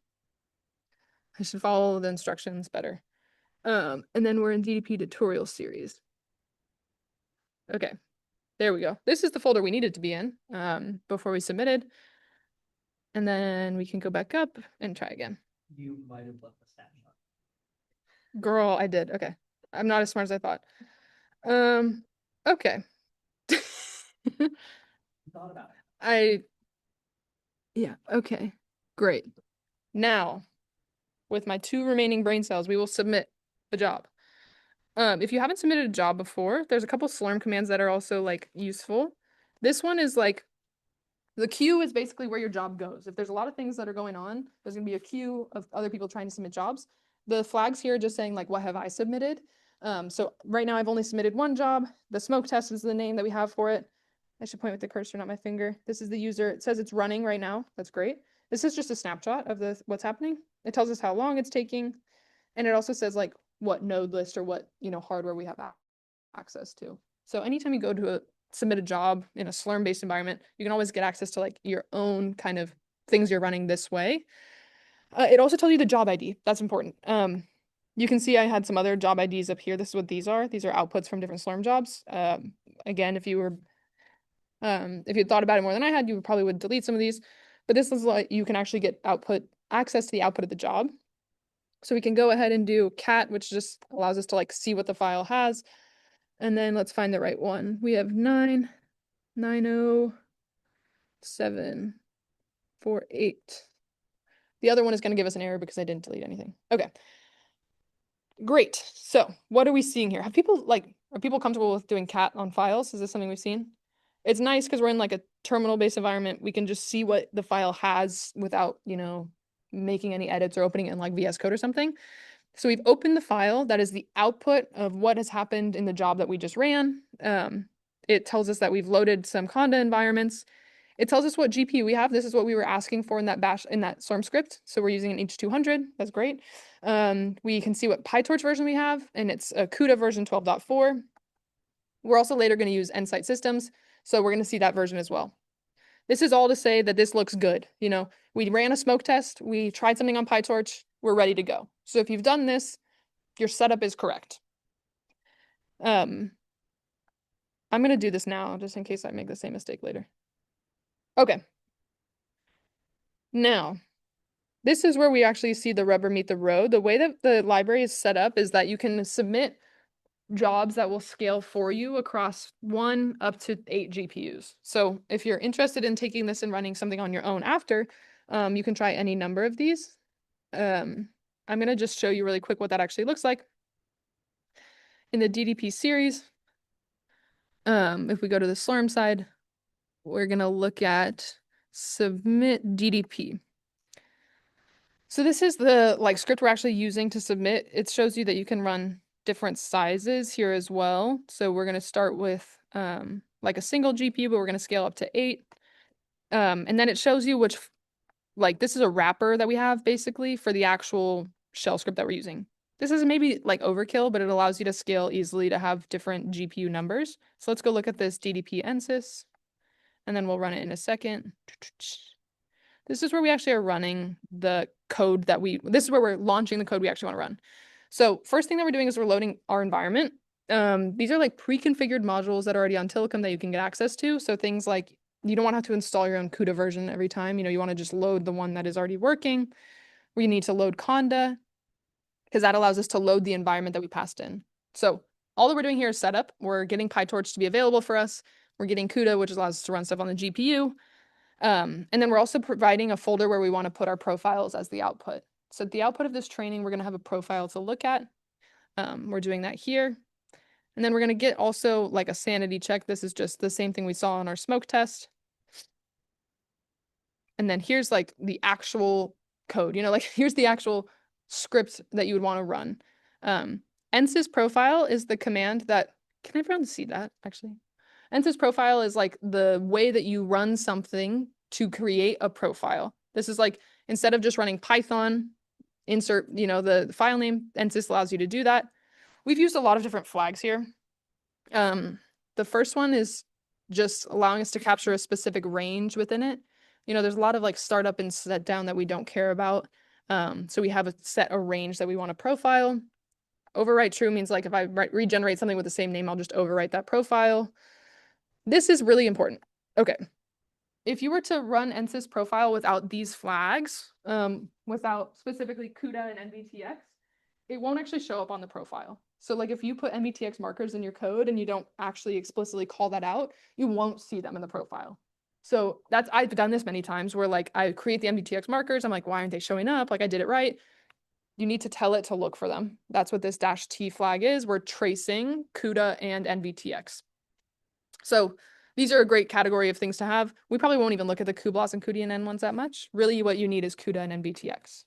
I should follow the instructions better. And then we're in DDP tutorial series. Okay, there we go. This is the folder we needed to be in before we submitted. And then we can go back up and try again. You might have left a snapshot. Girl, I did. Okay. I'm not as smart as I thought. Okay. Thought about it. Yeah, okay. Great. Now, with my 2 remaining brain cells, we will submit the job. If you haven't submitted a job before, there's a couple Slurm commands that are also like useful. This one is like, the queue is basically where your job goes. If there's a lot of things that are going on, there's gonna be a queue of other people trying to submit jobs. The flags here are just saying like, what have I submitted? So right now I've only submitted one job. The smoke test is the name that we have for it. I should point with the cursor, not my finger. This is the user. It says it's running right now. That's great. This is just a snapshot of what's happening. It tells us how long it's taking. And it also says like what node list or what, hardware we have access to. So anytime you go to submit a job in a Slurm-based environment, you can always get access to like your own kind of things you're running this way. It also tells you the job ID. That's important. You can see I had some other job IDs up here. This is what these are. These are outputs from different Slurm jobs. Again, if you thought about it more than I had, you probably would delete some of these. But this is like you can actually get access to the output of the job. So we can go ahead and do cat, which just allows us to like see what the file has. And then let's find the right one. We have 9907848. The other one is going to give us an error because I didn't delete anything. Okay. Great. So what are we seeing here? Are people comfortable with doing cat on files? Is this something we've seen? It's nice because we're in like a terminal-based environment. We can just see what the file has without, making any edits or opening it in like VS Code or something. So we've opened the file. That is the output of what has happened in the job that we just ran. It tells us that we've loaded some Conda environments. It tells us what GPU we have. This is what we were asking for in that Slurm script. So we're using an H200. That's great. We can see what PyTorch version we have, and it's a CUDA version 12.4. We're also later going to use Nsight systems, so we're going to see that version as well. This is all to say that this looks good. We ran a smoke test. We tried something on PyTorch. We're ready to go. So if you've done this, your setup is correct. I'm going to do this now just in case I make the same mistake later. Okay. Now, this is where we actually see the rubber meet the road. The way that the library is set up is that you can submit jobs that will scale for you across 1 up to 8 GPUs. So if you're interested in taking this and running something on your own after, you can try any number of these. I'm going to just show you really quick what that actually looks like. In the DDP series, if we go to the Slurm side, we're going to look at submit DDP. So this is the script we're actually using to submit. It shows you that you can run different sizes here as well. So we're going to start with like a single GPU, but we're going to scale up to 8. And then it shows you which, this is a wrapper that we have basically for the actual shell script that we're using. This is maybe overkill, but it allows you to scale easily to have different GPU numbers. So let's go look at this DDP nsys, and then we'll run it in a second. This is where we actually are running the code this is where we're launching the code we actually want to run. So first thing that we're doing is we're loading our environment. These are pre-configured modules that are already on Telecom that you can get access to. So things like you don't want to have to install your own CUDA version every time. You want to just load the one that is already working. We need to load Conda because that allows us to load the environment that we passed in. So all that we're doing here is setup. We're getting PyTorch to be available for us. We're getting CUDA, which allows us to run stuff on the GPU. And then we're also providing a folder where we want to put our profiles as the output. So at the output of this training, we're going to have a profile to look at. We're doing that here. And then we're going to get also a sanity check. This is just the same thing we saw in our smoke test. And then here's the actual code, here's the actual script that you would want to run. Nsys profile is the command that, can everyone see that actually? Nsys profile is the way that you run something to create a profile. This is instead of just running Python, insert, the file name, Nsys allows you to do that. We've used a lot of different flags here. The first one is just allowing us to capture a specific range within it. There's a lot of startup and set down that we don't care about. So we have set a range that we want to profile. Overwrite true means if I regenerate something with the same name, I'll just overwrite that profile. This is really important. Okay. If you were to run Nsys profile without these flags, without specifically CUDA and NVTX, it won't actually show up on the profile. So if you put NVTX markers in your code and you don't actually explicitly call that out, you won't see them in the profile. So I've done this many times where I create the NVTX markers. I'm why aren't they showing up? I did it right. You need to tell it to look for them. That's what this -t flag is. We're tracing CUDA and NVTX. So these are a great category of things to have. We probably won't even look at the cuBLAS and cuDNN ones that much. Really what you need is CUDA and NVTX.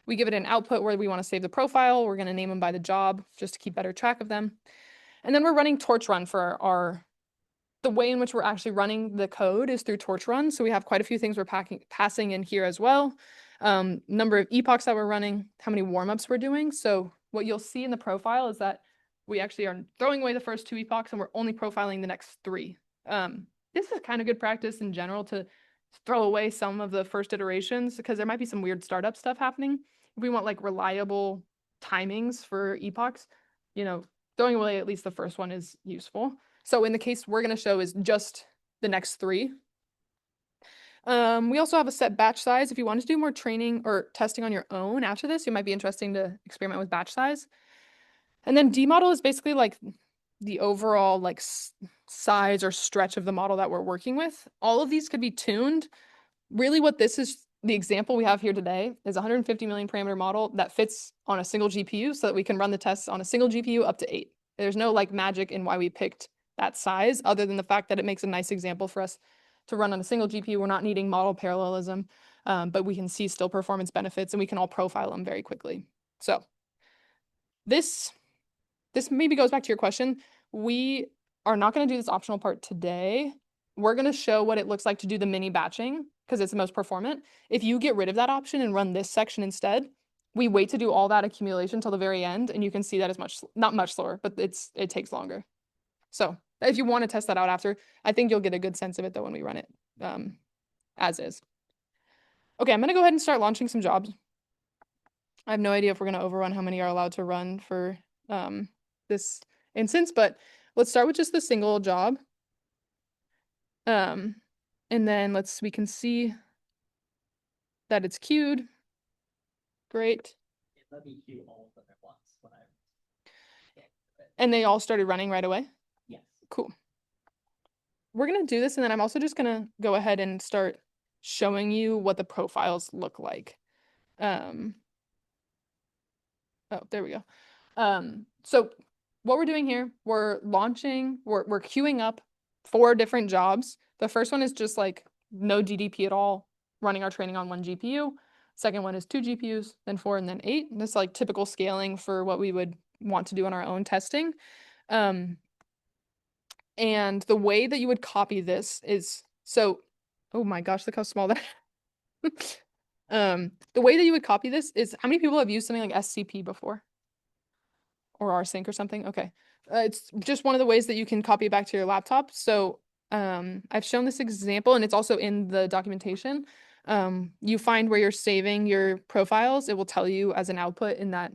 We give it an output where we want to save the profile. We're going to name them by the job just to keep better track of them. And then we're running torch run for the way in which we're actually running the code is through torch run. So we have quite a few things we're passing in here as well. Number of epochs that we're running, how many warmups we're doing. So what you'll see in the profile is that we actually are throwing away the first 2 epochs and we're only profiling the next 3. This is kind of good practice in general to throw away some of the first iterations because there might be some weird startup stuff happening. If we want like reliable timings for epochs, throwing away at least the first one is useful. So in the case we're going to show is just the next 3. We also have a set batch size. If you want to do more training or testing on your own after this, it might be interesting to experiment with batch size. And then D model is basically like the overall like size or stretch of the model that we're working with. All of these could be tuned. Really what this is, the example we have here today is a 150 million parameter model that fits on a single GPU so that we can run the tests on a single GPU up to 8. There's no like magic in why we picked that size other than the fact that it makes a nice example for us to run on a single GPU. We're not needing model parallelism, but we can see still performance benefits and we can all profile them very quickly. So this maybe goes back to your question. We are not going to do this optional part today. We're going to show what it looks like to do the mini batching because it's the most performant. If you get rid of that option and run this section instead, we wait to do all that accumulation till the very end, and you can see that is not much slower, but it takes longer. So if you want to test that out after, I think you'll get a good sense of it though when we run it as is. Okay, I'm going to go ahead and start launching some jobs. I have no idea if we're going to overrun how many are allowed to run for this instance, but let's start with just the single job. And then we can see that it's queued. Great. Let me queue all of them at once when I. And they all started running right away? Yes. Cool. We're going to do this, and then I'm also just going to go ahead and start showing you what the profiles look like. Oh, there we go. So what we're doing here, we're queuing up 4 different jobs. The first one is just like no DDP at all, running our training on 1 GPU. Second one is 2 GPUs, then 4, and then 8. This is like typical scaling for what we would want to do on our own testing. And the way that you would copy this is, so, oh my gosh, look how small that the way that you would copy this is, how many people have used something like SCP before? Or rsync or something? Okay. It's just one of the ways that you can copy it back to your laptop. So I've shown this example and it's also in the documentation. You find where you're saving your profiles. It will tell you as an output in that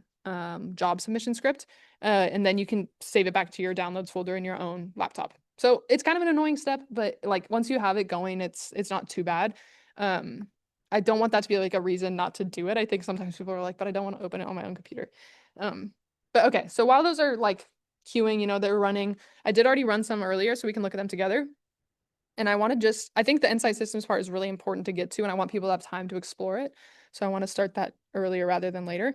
job submission script. And then you can save it back to your downloads folder in your own laptop. So it's kind of an annoying step, but like once you have it going, it's not too bad. I don't want that to be like a reason not to do it. I think sometimes people are like, but I don't want to open it on my own computer. But okay, so while those are like queuing, they're running, I did already run some earlier so we can look at them together. And I think the Nsight systems part is really important to get to, and I want people to have time to explore it. So I want to start that earlier rather than later.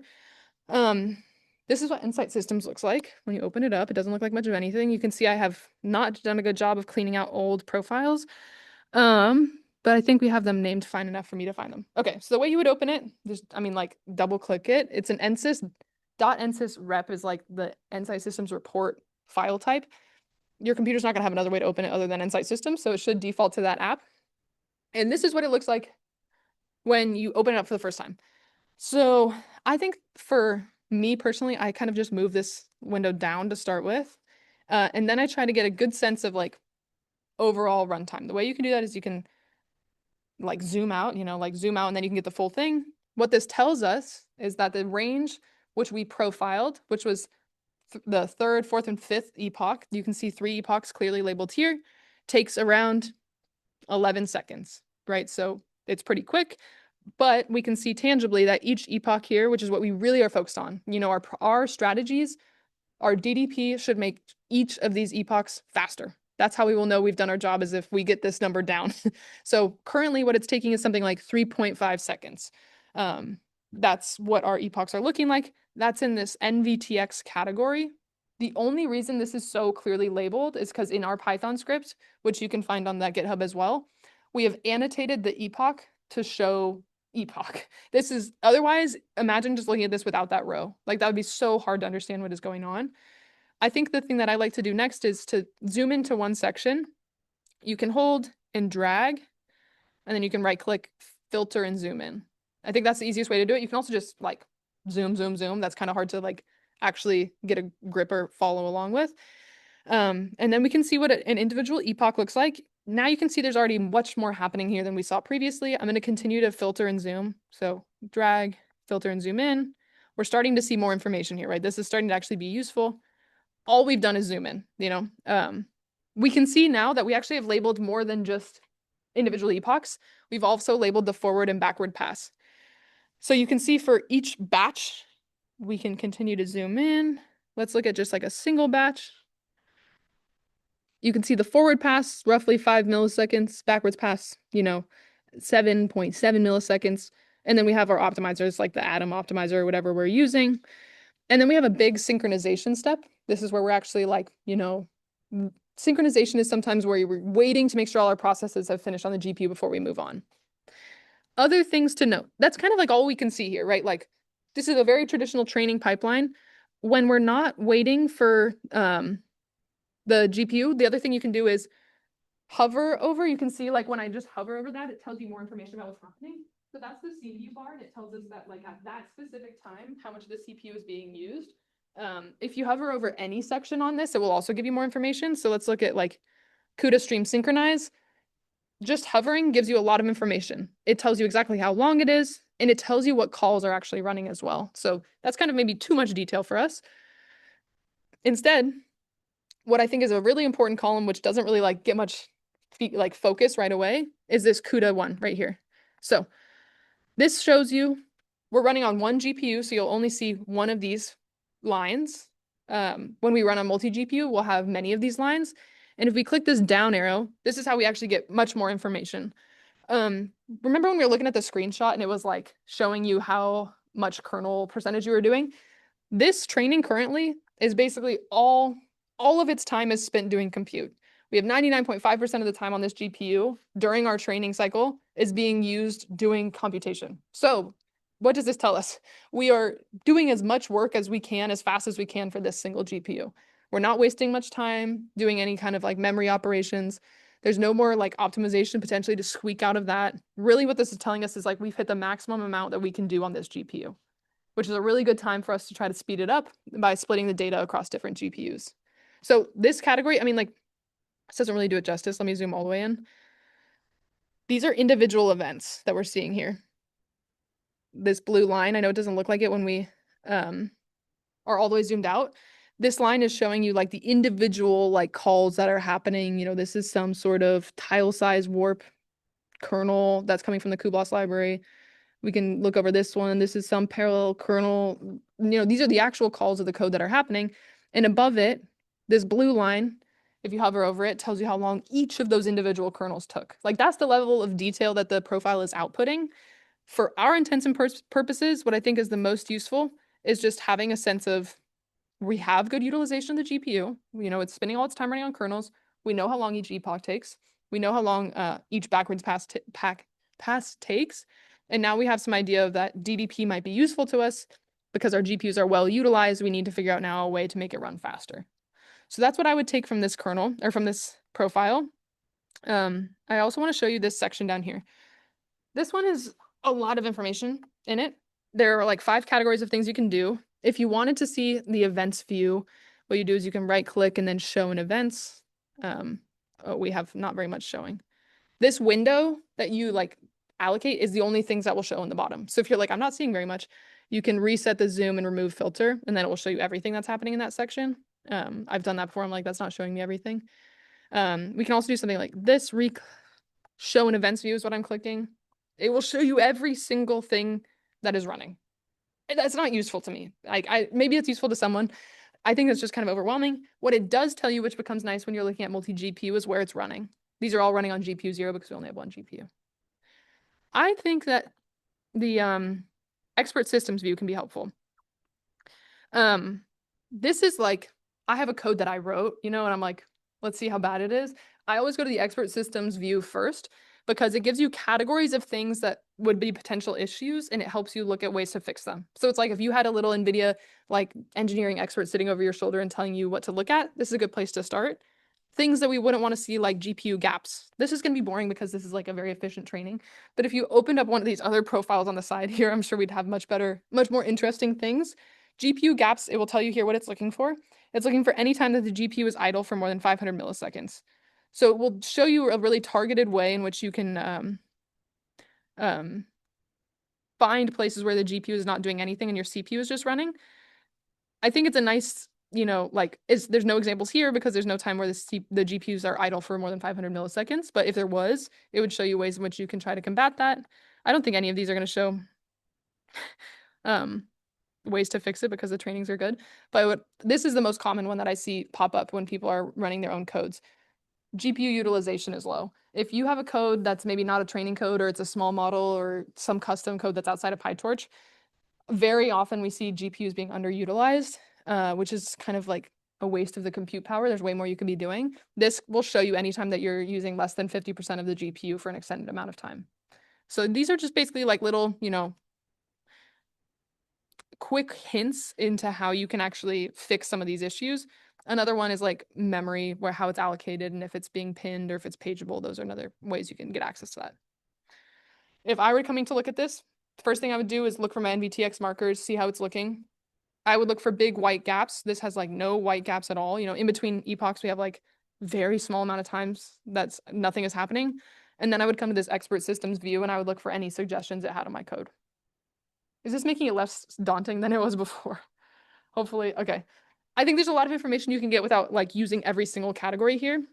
This is what Nsight systems looks like. When you open it up, it doesn't look like much of anything. You can see I have not done a good job of cleaning out old profiles. But I think we have them named fine enough for me to find them. Okay, so the way you would open it, double click it. It's an nsys.nsys rep is like the Nsight systems report file type. Your computer's not gonna have another way to open it other than Nsight systems, so it should default to that app. And this is what it looks like when you open it up for the first time. So I think for me personally, I kind of just move this window down to start with. And then I try to get a good sense of like overall runtime. The way you can do that is you can like zoom out and then you can get the full thing. What this tells us is that the range which we profiled, which was the 3rd, 4th, and 5th epoch, you can see 3 epochs clearly labeled here, takes around 11 seconds, right? So it's pretty quick, but we can see tangibly that each epoch here, which is what we really are focused on, our strategies, our DDP should make each of these epochs faster. That's how we will know we've done our job, is if we get this number down. So currently what it's taking is something like 3.5 seconds. That's what our epochs are looking like. That's in this NVTX category. The only reason this is so clearly labeled is because in our Python script, which you can find on that GitHub as well, we have annotated the epoch to show epoch. This is otherwise, imagine just looking at this without that row. Like that would be so hard to understand what is going on. I think the thing that I like to do next is to zoom into one section. You can hold and drag, and then you can right click, filter, and zoom in. I think that's the easiest way to do it. You can also just like zoom, zoom, zoom. That's kind of hard to like actually get a grip or follow along with. And then we can see what an individual epoch looks like. Now you can see there's already much more happening here than we saw previously. I'm going to continue to filter and zoom. So drag, filter, and zoom in. We're starting to see more information here, right? This is starting to actually be useful. All we've done is zoom in, you know. We can see now that we actually have labeled more than just individual epochs. We've also labeled the forward and backward pass. So you can see for each batch, we can continue to zoom in. Let's look at just like a single batch. You can see the forward pass, roughly 5 milliseconds, backwards pass, you know, 7.7 milliseconds. And then we have our optimizers like the Atom optimizer or whatever we're using. And then we have a big synchronization step. This is where we're actually like, you know, synchronization is sometimes where you're waiting to make sure all our processes have finished on the GPU before we move on. Other things to note, that's kind of like all we can see here, right? Like this is a very traditional training pipeline. When we're not waiting for the GPU, the other thing you can do is hover over. You can see like when I just hover over that, it tells you more information about what's happening. So that's the CPU bar, and it tells us that like at that specific time, how much of the CPU is being used. If you hover over any section on this, it will also give you more information. So let's look at like CUDA stream synchronize. Just hovering gives you a lot of information. It tells you exactly how long it is, and it tells you what calls are actually running as well. So that's kind of maybe too much detail for us. Instead, what I think is a really important column, which doesn't really like get much like focus right away, is this CUDA one right here. So this shows you we're running on one GPU, so you'll only see one of these lines. When we run on multi-GPU, we'll have many of these lines. And if we click this down arrow, this is how we actually get much more information. Remember when we were looking at the screenshot and it was like showing you how much kernel percentage you were doing? This training currently is basically all of its time is spent doing compute. We have 99.5% of the time on this GPU during our training cycle is being used doing computation. So what does this tell us? We are doing as much work as we can, as fast as we can for this single GPU. We're not wasting much time doing any kind of like memory operations. There's no more like optimization potentially to squeak out of that. Really what this is telling us is like we've hit the maximum amount that we can do on this GPU, which is a really good time for us to try to speed it up by splitting the data across different GPUs. So this category, I mean, like, this doesn't really do it justice. Let me zoom all the way in. These are individual events that we're seeing here. This blue line, I know it doesn't look like it when we are all the way zoomed out. This line is showing you like the individual like calls that are happening. You know, this is some sort of tile size warp kernel that's coming from the cuBLAS library. We can look over this one. This is some parallel kernel. You know, these are the actual calls of the code that are happening. And above it, this blue line, if you hover over it, tells you how long each of those individual kernels took. Like that's the level of detail that the profile is outputting. For our intents and purposes, what I think is the most useful is just having a sense of we have good utilization of the GPU. You know, it's spending all its time running on kernels. We know how long each epoch takes. We know how long each backwards pass takes. And now we have some idea of that DDP might be useful to us because our GPUs are well utilized. We need to figure out now a way to make it run faster. So that's what I would take from this kernel or from this profile. I also want to show you this section down here. This one is a lot of information in it. There are like 5 categories of things you can do. If you wanted to see the events view, what you do is you can right click and then show in events. We have not very much showing. This window that you like allocate is the only things that will show in the bottom. So if you're like, I'm not seeing very much, you can reset the zoom and remove filter, and then it will show you everything that's happening in that section. I've done that before. I'm like, that's not showing me everything. We can also do something like this, show an events view is what I'm clicking. It will show you every single thing that is running. That's not useful to me. Like maybe it's useful to someone. I think it's just kind of overwhelming. What it does tell you, which becomes nice when you're looking at multi-GPU, is where it's running. These are all running on GPU 0 because we only have one GPU. I think that the expert systems view can be helpful. This is like, I have a code that I wrote, you know, and I'm like, let's see how bad it is. I always go to the expert systems view first because it gives you categories of things that would be potential issues and it helps you look at ways to fix them. So it's like if you had a little NVIDIA like engineering expert sitting over your shoulder and telling you what to look at, this is a good place to start. Things that we wouldn't want to see, like GPU gaps. This is going to be boring because this is like a very efficient training. But if you opened up one of these other profiles on the side here, I'm sure we'd have much more interesting things. GPU gaps, it will tell you here what it's looking for. It's looking for any time that the GPU is idle for more than 500 milliseconds. So it will show you a really targeted way in which you can find places where the GPU is not doing anything and your CPU is just running. I think it's a nice, like there's no examples here because there's no time where the GPUs are idle for more than 500 milliseconds. But if there was, it would show you ways in which you can try to combat that. I don't think any of these are going to show ways to fix it because the trainings are good. But this is the most common one that I see pop up when people are running their own codes. GPU utilization is low. If you have a code that's maybe not a training code or it's a small model or some custom code that's outside of PyTorch, very often we see GPUs being underutilized, which is kind of like a waste of the compute power. There's way more you could be doing. This will show you anytime that you're using less than 50% of the GPU for an extended amount of time. So these are just basically like little, quick hints into how you can actually fix some of these issues. Another one is like memory, where how it's allocated and if it's being pinned or if it's pageable. Those are another ways you can get access to that. If I were coming to look at this, the first thing I would do is look for my NVTX markers, see how it's looking. I would look for big white gaps. This has like no white gaps at all. In between epochs, we have like very small amount of times that's nothing is happening. And then I would come to this expert systems view and I would look for any suggestions it had on my code. Is this making it less daunting than it was before? Hopefully, okay. I think there's a lot of information you can get without like using every single category here.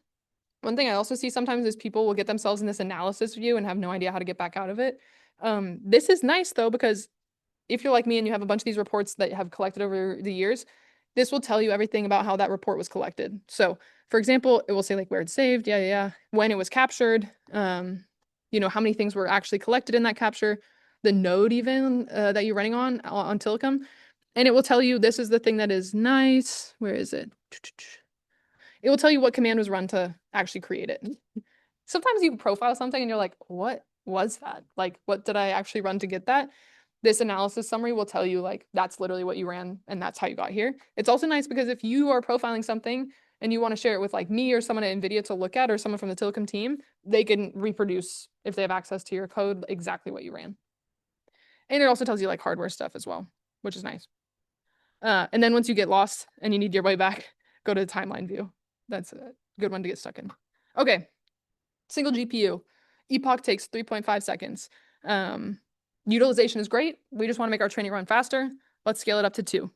One thing I also see sometimes is people will get themselves in this analysis view and have no idea how to get back out of it. This is nice though, because if you're like me and you have a bunch of these reports that have collected over the years, this will tell you everything about how that report was collected. So for example, it will say like where it's saved, when it was captured, how many things were actually collected in that capture, the node even that you're running on Telecom. And it will tell you this is the thing that is nice. Where is it? It will tell you what command was run to actually create it. Sometimes you profile something and you're like, what was that? Like, what did I actually run to get that? This analysis summary will tell you like, that's literally what you ran and that's how you got here. It's also nice because if you are profiling something and you want to share it with like me or someone at NVIDIA to look at or someone from the Telecom team, they can reproduce, if they have access to your code, exactly what you ran. And it also tells you like hardware stuff as well, which is nice. And then once you get lost and you need your way back, go to the timeline view. That's a good one to get stuck in. Okay, single GPU. Epoch takes 3.5 seconds. Utilization is great. We just want to make our training run faster. Let's scale it up to 2.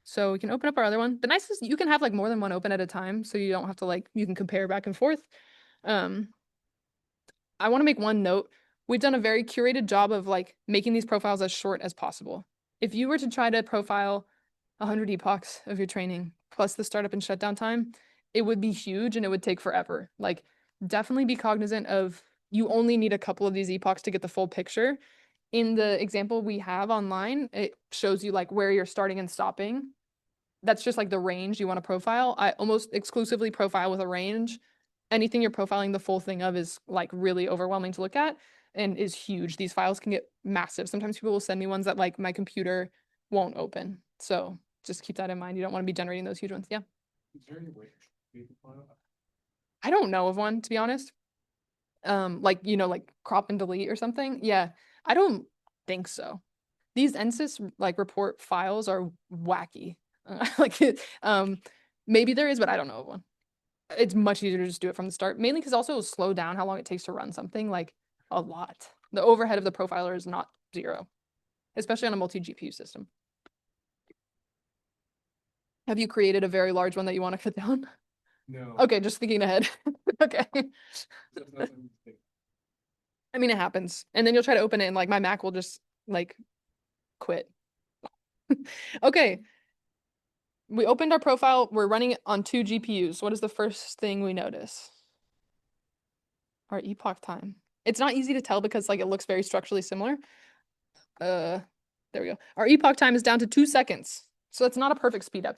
So we can open up our other one. The nice is you can have like more than one open at a time, so you don't have to like, you can compare back and forth. I want to make one note. We've done a very curated job of like making these profiles as short as possible. If you were to try to profile 100 epochs of your training plus the startup and shutdown time, it would be huge and it would take forever. Like definitely be cognizant of you only need a couple of these epochs to get the full picture. In the example we have online, it shows you like where you're starting and stopping. That's just like the range you want to profile. I almost exclusively profile with a range. Anything you're profiling the full thing of is like really overwhelming to look at and is huge. These files can get massive. Sometimes people will send me ones that like my computer won't open. So just keep that in mind. You don't want to be generating those huge ones. Yeah. Is there any way to create the file? I don't know of one, to be honest. Like crop and delete or something. Yeah. I don't think so. These NSYS like report files are wacky. Maybe there is, but I don't know of one. It's much easier to just do it from the start, mainly because also it'll slow down how long it takes to run something like a lot. The overhead of the profiler is not 0, especially on a multi-GPU system. Have you created a very large one that you want to cut down? No. Okay, just thinking ahead. Okay. That's not a mistake. I mean, it happens. And then you'll try to open it and like my Mac will just like quit. Okay. We opened our profile. We're running it on 2 GPUs. What is the first thing we notice? Our epoch time. It's not easy to tell because like it looks very structurally similar. There we go. Our epoch time is down to 2 seconds. So it's not a perfect speed up.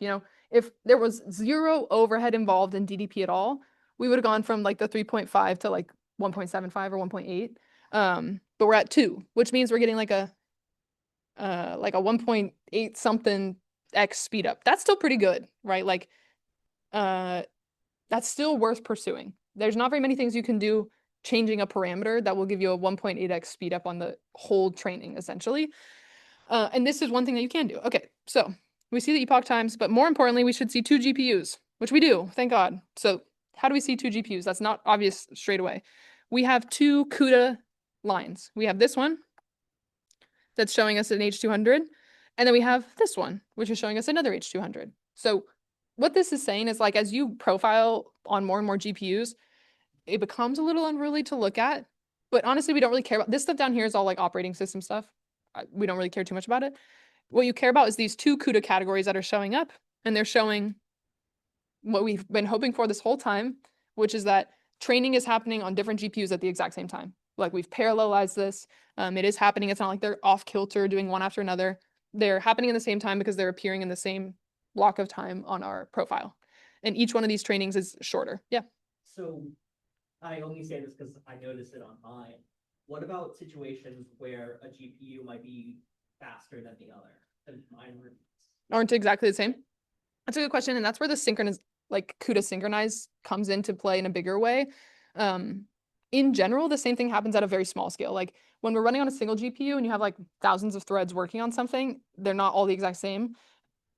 If there was 0 overhead involved in DDP at all, we would have gone from like the 3.5 to like 1.75 or 1.8. But we're at 2, which means we're getting like a 1.8 something x speed up. That's still pretty good, right? Like that's still worth pursuing. There's not very many things you can do changing a parameter that will give you a 1.8x speed up on the whole training, essentially. And this is one thing that you can do. Okay, so we see the epoch times, but more importantly, we should see 2 GPUs, which we do, thank God. So how do we see 2 GPUs? That's not obvious straight away. We have 2 CUDA lines. We have this one that's showing us an H200, and then we have this one, which is showing us another H200. So what this is saying is like as you profile on more and more GPUs, it becomes a little unruly to look at. But honestly, we don't really care about this stuff down here is all like operating system stuff. We don't really care too much about it. What you care about is these 2 CUDA categories that are showing up, and they're showing what we've been hoping for this whole time, which is that training is happening on different GPUs at the exact same time. Like we've parallelized this. It is happening. It's not like they're off kilter doing one after another. They're happening in the same time because they're appearing in the same block of time on our profile. And each one of these trainings is shorter. Yeah. So I only say this because I noticed it on mine. What about situations where a GPU might be faster than the other? And mine aren't exactly the same? That's a good question. And that's where the synchronous, like CUDA synchronize comes into play in a bigger way. In general, the same thing happens at a very small scale. Like when we're running on a single GPU and you have like thousands of threads working on something, they're not all the exact same.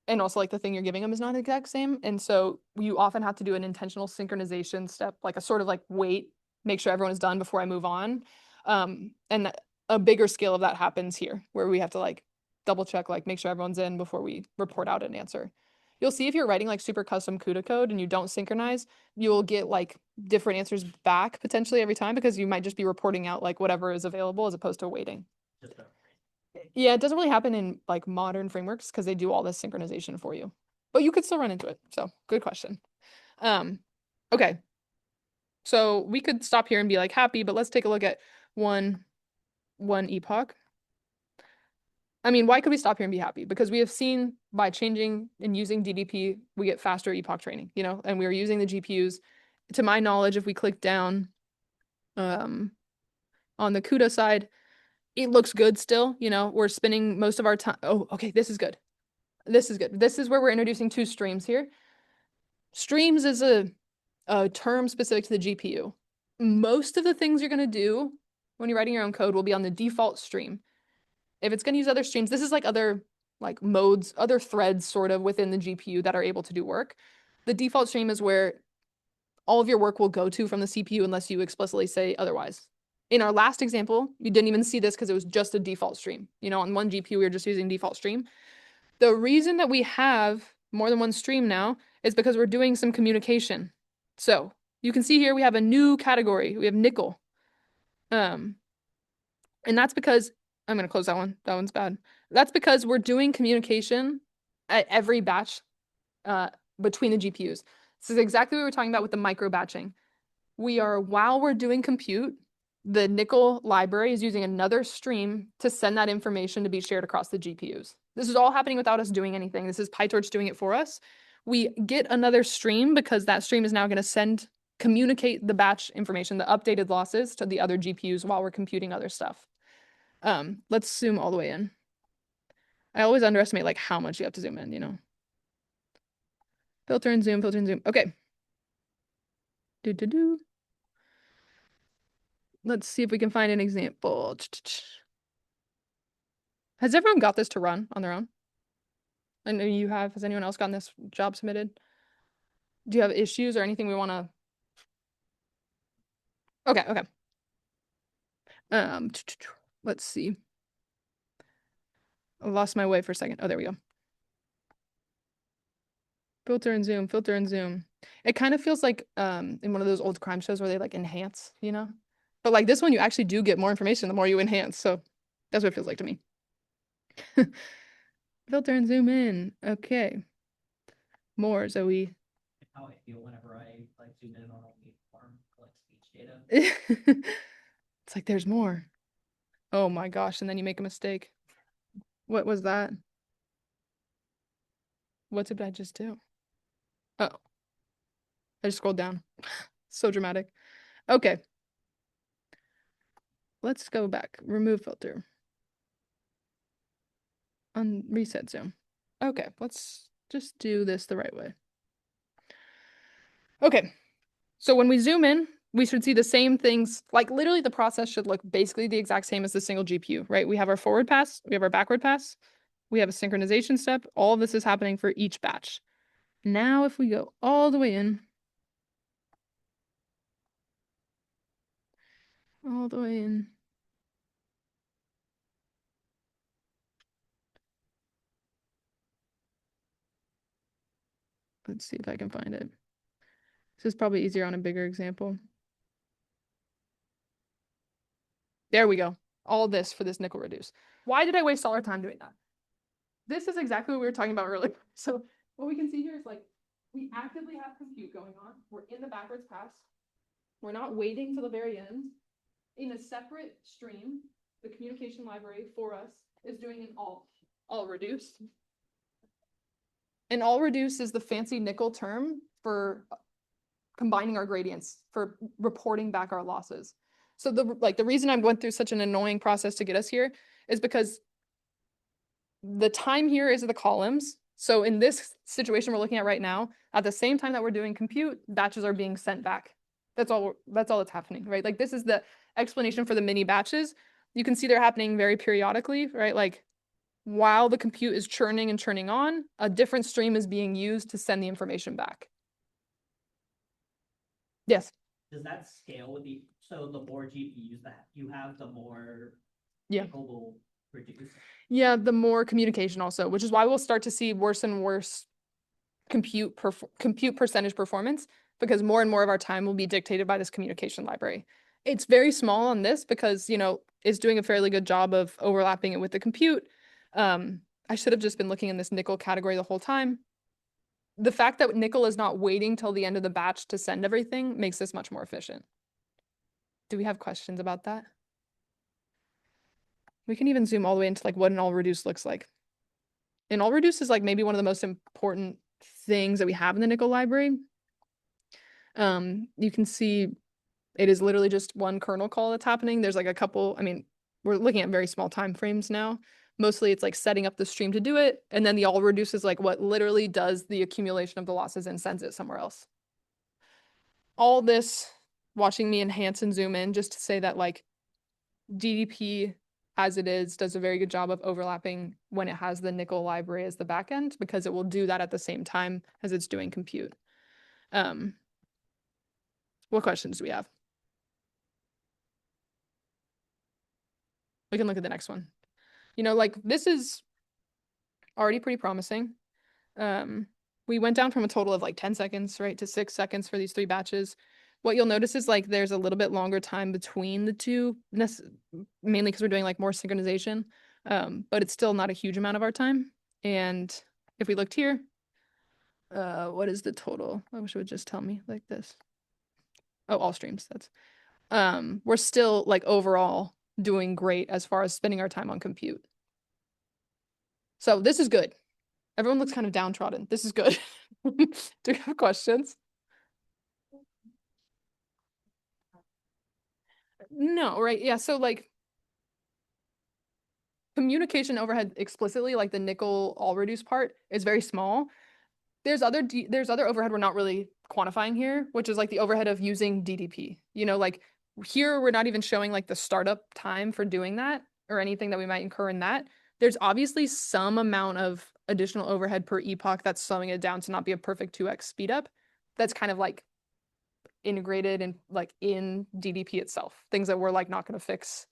And also like the thing you're giving them is not the exact same. And so you often have to do an intentional synchronization step, like a sort of like wait, make sure everyone is done before I move on. And a bigger scale of that happens here where we have to like double check, like make sure everyone's in before we report out an answer. You'll see if you're writing like super custom CUDA code and you don't synchronize, you'll get like different answers back potentially every time because you might just be reporting out like whatever is available as opposed to waiting. just a Yeah, it doesn't really happen in like modern frameworks because they do all this synchronization for you. But you could still run into it. So good question. Okay. So we could stop here and be like happy, but let's take a look at one epoch. I mean, why could we stop here and be happy? Because we have seen by changing and using DDP, we get faster epoch training, you know, and we are using the GPUs. To my knowledge, if we click down on the CUDA side, it looks good still, you know, we're spending most of our time. Oh, okay, this is good. This is good. This is where we're introducing 2 streams here. Streams is a term specific to the GPU. Most of the things you're going to do when you're writing your own code will be on the default stream. If it's going to use other streams, this is like other like modes, other threads sort of within the GPU that are able to do work. The default stream is where all of your work will go to from the CPU unless you explicitly say otherwise. In our last example, you didn't even see this because it was just a default stream. You know, on one GPU, we were just using default stream. The reason that we have more than one stream now is because we're doing some communication. So you can see here we have a new category. We have nickel. And that's because I'm going to close that one. That one's bad. That's because we're doing communication at every batch between the GPUs. This is exactly what we were talking about with the micro batching. While we're doing compute, the nickel library is using another stream to send that information to be shared across the GPUs. This is all happening without us doing anything. This is PyTorch doing it for us. We get another stream because that stream is now going to communicate the batch information, the updated losses to the other GPUs while we're computing other stuff. Let's zoom all the way in. I always underestimate like how much you have to zoom in, you know. Filter and zoom, filter and zoom. Okay. Let's see if we can find an example. Has everyone got this to run on their own? I know you have. Has anyone else gotten this job submitted? Do you have issues or anything we want to? Okay, okay. Let's see. I lost my way for a second. Oh, there we go. Filter and zoom, filter and zoom. It kind of feels like in one of those old crime shows where they like enhance, you know? But like this one, you actually do get more information the more you enhance. So that's what it feels like to me. Filter and zoom in. Okay. More, Zoe. how I feel whenever I like zoom in on a waveform like speech data. It's like there's more. Oh my gosh, and then you make a mistake. What was that? What did I just do? Oh. I just scrolled down. So dramatic. Okay. let's go back, remove filter. Reset zoom. Okay, let's just do this the right way. Okay, so when we zoom in, we should see the same things, like literally the process should look basically the exact same as the single GPU, right? We have our forward pass, we have our backward pass, we have a synchronization step. All of this is happening for each batch. Now, if we go all the way in, all the way in, let's see if I can find it. This is probably easier on a bigger example. There we go. All this for this nickel reduce. Why did I waste all our time doing that? This is exactly what we were talking about earlier. So what we can see here is like, we actively have compute going on. We're in the backwards pass. We're not waiting till the very end. In a separate stream, the communication library for us is doing an all reduce. And all reduce is the fancy nickel term for combining our gradients, for reporting back our losses. So the reason I went through such an annoying process to get us here is because the time here is the columns. So in this situation we're looking at right now, at the same time that we're doing compute, batches are being sent back. That's all that's happening, right? Like this is the explanation for the mini batches. You can see they're happening very periodically, right? Like while the compute is churning and churning on, a different stream is being used to send the information back. Yes. Does that scale with so the more GPUs that you have, the more Yeah. nickel will reduce? Yeah, the more communication also, which is why we'll start to see worse and worse compute percentage performance, because more and more of our time will be dictated by this communication library. It's very small on this because, you know, it's doing a fairly good job of overlapping it with the compute. I should have just been looking in this nickel category the whole time. The fact that nickel is not waiting till the end of the batch to send everything makes this much more efficient. Do we have questions about that? We can even zoom all the way into like what an all reduce looks like. And all reduce is like maybe one of the most important things that we have in the nickel library. You can see it is literally just one kernel call that's happening. There's like a couple, I mean, we're looking at very small time frames now. Mostly it's like setting up the stream to do it. And then the all reduce is like what literally does the accumulation of the losses and sends it somewhere else. All this, watching me enhance and zoom in just to say that like DDP as it is does a very good job of overlapping when it has the nickel library as the backend, because it will do that at the same time as it's doing compute. What questions do we have? We can look at the next one. You know, like this is already pretty promising. We went down from a total of like 10 seconds, right, to 6 seconds for these 3 batches. What you'll notice is like there's a little bit longer time between the two, mainly because we're doing like more synchronization, but it's still not a huge amount of our time. And if we looked here, what is the total? I wish it would just tell me like this. Oh, all streams, that's, we're still like overall doing great as far as spending our time on compute. So this is good. Everyone looks kind of downtrodden. This is good. Do you have questions? No, right? Yeah, so like communication overhead explicitly, like the nickel all reduce part, is very small. There's other overhead we're not really quantifying here, which is like the overhead of using DDP. You know, like here we're not even showing like the startup time for doing that or anything that we might incur in that. There's obviously some amount of additional overhead per epoch that's slowing it down to not be a perfect 2x speed up. That's kind of like integrated and like in DDP itself, things that we're like not going to fix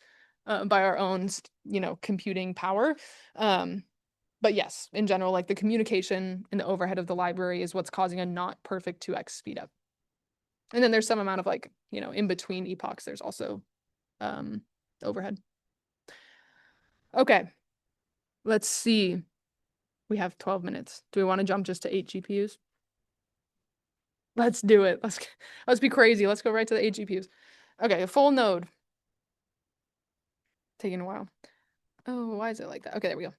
by our own, you know, computing power. But yes, in general, like the communication and the overhead of the library is what's causing a not perfect 2x speed up. And then there's some amount of like, you know, in between epochs, there's also overhead. Okay, let's see. We have 12 minutes. Do we want to jump just to 8 GPUs? Let's do it. Let's be crazy. Let's go right to the 8 GPUs. Okay, a full node. Taking a while. Oh, why is it like that? Okay, there we go.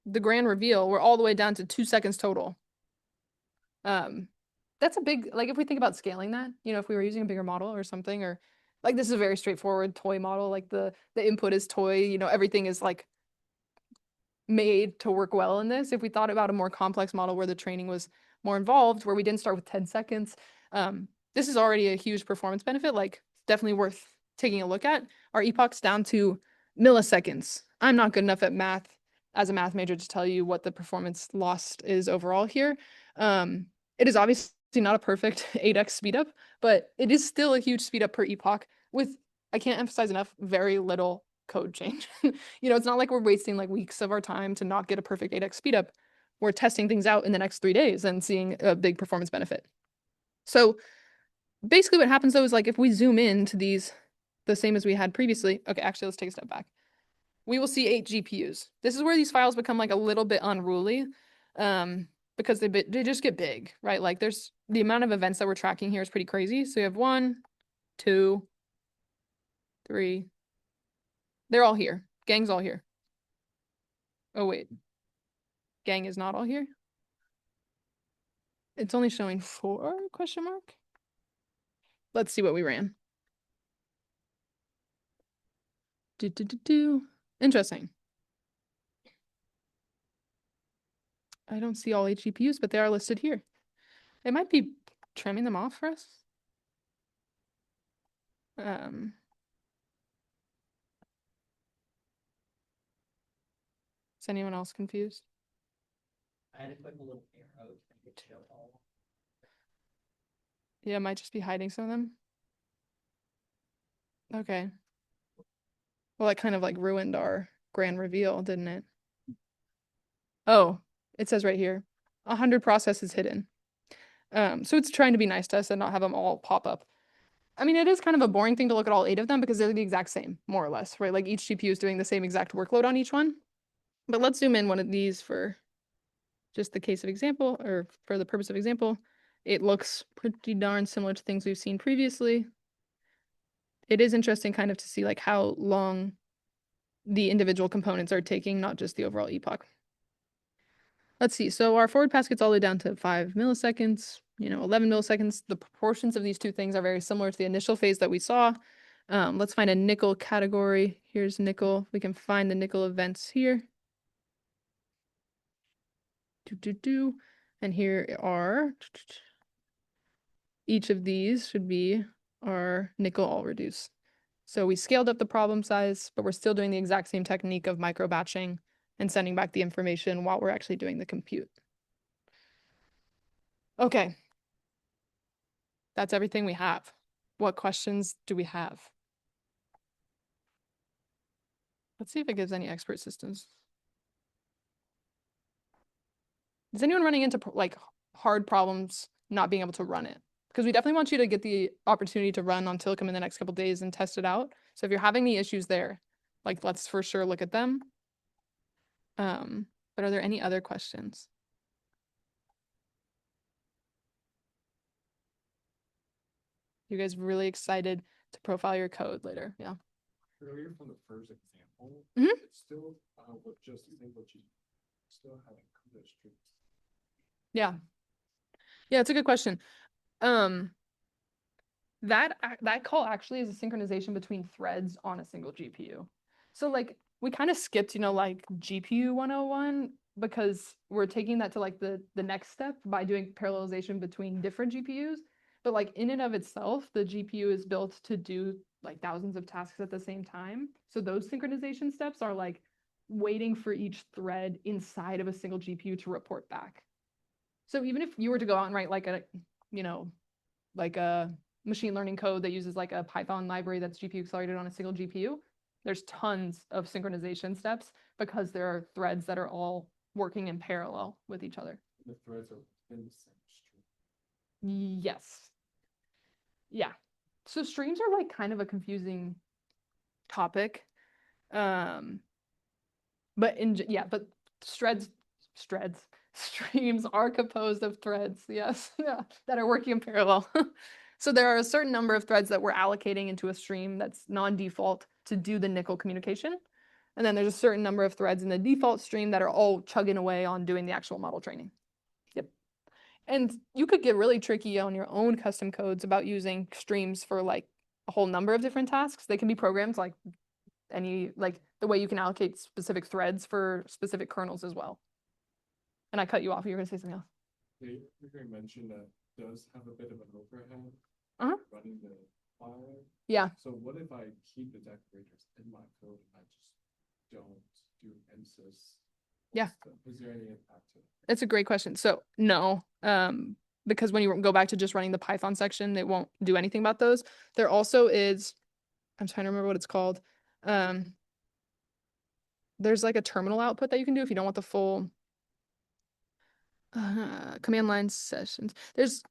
The grand reveal, we're all the way down to 2 seconds total. That's a big, like if we think about scaling that, you know, if we were using a bigger model or something, or Like this is a very straightforward toy model. Like the input is toy, you know, everything is like made to work well in this. If we thought about a more complex model where the training was more involved, where we didn't start with 10 seconds, this is already a huge performance benefit, like definitely worth taking a look at. Our epoch's down to milliseconds. I'm not good enough at math as a math major to tell you what the performance lost is overall here. It is obviously not a perfect 8x speedup, but it is still a huge speedup per epoch with, I can't emphasize enough, very little code change. You know, it's not like we're wasting like weeks of our time to not get a perfect 8x speedup. We're testing things out in the next 3 days and seeing a big performance benefit. So basically what happens though is like if we zoom in to these the same as we had previously, okay, actually let's take a step back. We will see 8 GPUs. This is where these files become like a little bit unruly because they just get big, right? Like there's the amount of events that we're tracking here is pretty crazy. So you have 1, 2, 3. They're all here. Gang's all here. Oh wait. Gang is not all here. It's only showing 4 question mark. Let's see what we ran. Interesting. I don't see all 8 GPUs, but they are listed here. It might be trimming them off for us. Is anyone else confused? I had to click a little arrow to make it show all. Yeah, it might just be hiding some of them. Okay. Well, that kind of like ruined our grand reveal, didn't it? Oh, it says right here, 100 processes hidden. So it's trying to be nice to us and not have them all pop up. I mean, it is kind of a boring thing to look at all 8 of them because they're the exact same, more or less, right? Like each GPU is doing the same exact workload on each one. But let's zoom in one of these for just the case of example, or for the purpose of example. It looks pretty darn similar to things we've seen previously. It is interesting kind of to see like how long the individual components are taking, not just the overall epoch. Let's see. So our forward pass gets all the way down to 5 milliseconds, 11 milliseconds. The proportions of these two things are very similar to the initial phase that we saw. Let's find a nickel category. Here's nickel. We can find the nickel events here. And here are, each of these should be our nickel all reduce. So we scaled up the problem size, but we're still doing the exact same technique of micro batching and sending back the information while we're actually doing the compute. Okay. That's everything we have. What questions do we have? Let's see if it gives any expert systems. Is anyone running into like hard problems not being able to run it? Because we definitely want you to get the opportunity to run on Tillicum in the next couple of days and test it out. So if you're having any issues there, like let's for sure look at them. But are there any other questions? You guys really excited to profile your code later? Yeah. Earlier from the first example, Mhm. it's still with just the single G, still having code streams. Yeah. Yeah, it's a good question. That call actually is a synchronization between threads on a single GPU. So like we kind of skipped, like GPU 101 because we're taking that to like the next step by doing parallelization between different GPUs. But like in and of itself, the GPU is built to do like thousands of tasks at the same time. So those synchronization steps are like waiting for each thread inside of a single GPU to report back. So even if you were to go out and write like like a machine learning code that uses like a Python library that's GPU accelerated on a single GPU, there's tons of synchronization steps because there are threads that are all working in parallel with each other. The threads are in the same stream. Yes. Yeah. So streams are like kind of a confusing topic. But streams are composed of threads, yes, yeah, that are working in parallel. So there are a certain number of threads that we're allocating into a stream that's non-default to do the nickel communication. And then there's a certain number of threads in the default stream that are all chugging away on doing the actual model training. Yep. And you could get really tricky on your own custom codes about using streams for like a whole number of different tasks. They can be programmed like like the way you can allocate specific threads for specific kernels as well. And I cut you off. You were gonna say something else. You mentioned that does have a bit of an overhead. Running the file. Yeah. So what if I keep the decorators in my code and I just don't do NSYS? Yeah. Is there any impact to it? It's a great question. So no, because when you go back to just running the Python section, it won't do anything about those. There also is, I'm trying to remember what it's called. There's like a terminal output that you can do if you don't want the full command line sessions. There's,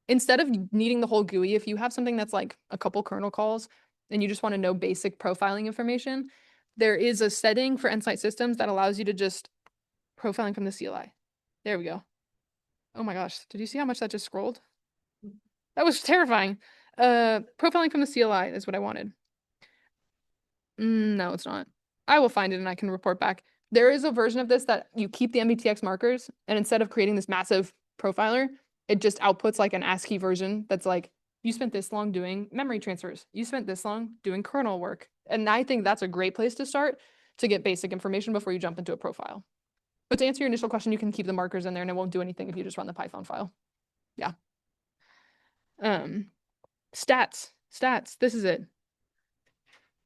instead of needing the whole GUI, if you have something that's like a couple kernel calls and you just want to know basic profiling information, there is a setting for Nsight systems that allows you to just profiling from the CLI. There we go. Oh my gosh, did you see how much that just scrolled? That was terrifying. Profiling from the CLI is what I wanted. No, it's not. I will find it and I can report back. There is a version of this that you keep the MBTX markers, and instead of creating this massive profiler, it just outputs like an ASCII version that's like, you spent this long doing memory transfers. You spent this long doing kernel work. And I think that's a great place to start to get basic information before you jump into a profile. But to answer your initial question, you can keep the markers in there and it won't do anything if you just run the Python file. Yeah. Stats. This is it.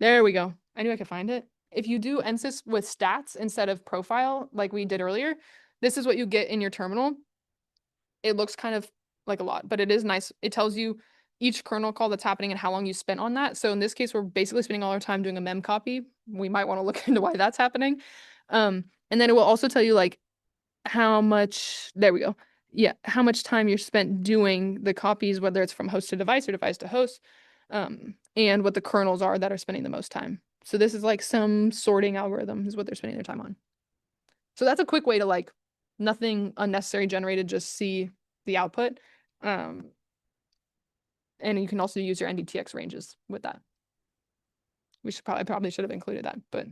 There we go. I knew I could find it. If you do NSYS with stats instead of profile, like we did earlier, this is what you get in your terminal. It looks kind of like a lot, but it is nice. It tells you each kernel call that's happening and how long you spent on that. So in this case, we're basically spending all our time doing a mem copy. We might want to look into why that's happening. And then it will also tell you like how much, there we go. Yeah, how much time you're spent doing the copies, whether it's from host to device or device to host, and what the kernels are that are spending the most time. So this is like some sorting algorithm is what they're spending their time on. So that's a quick way to like nothing unnecessary generated, just see the output. And you can also use your NDTX ranges with that. We should probably should have included that, but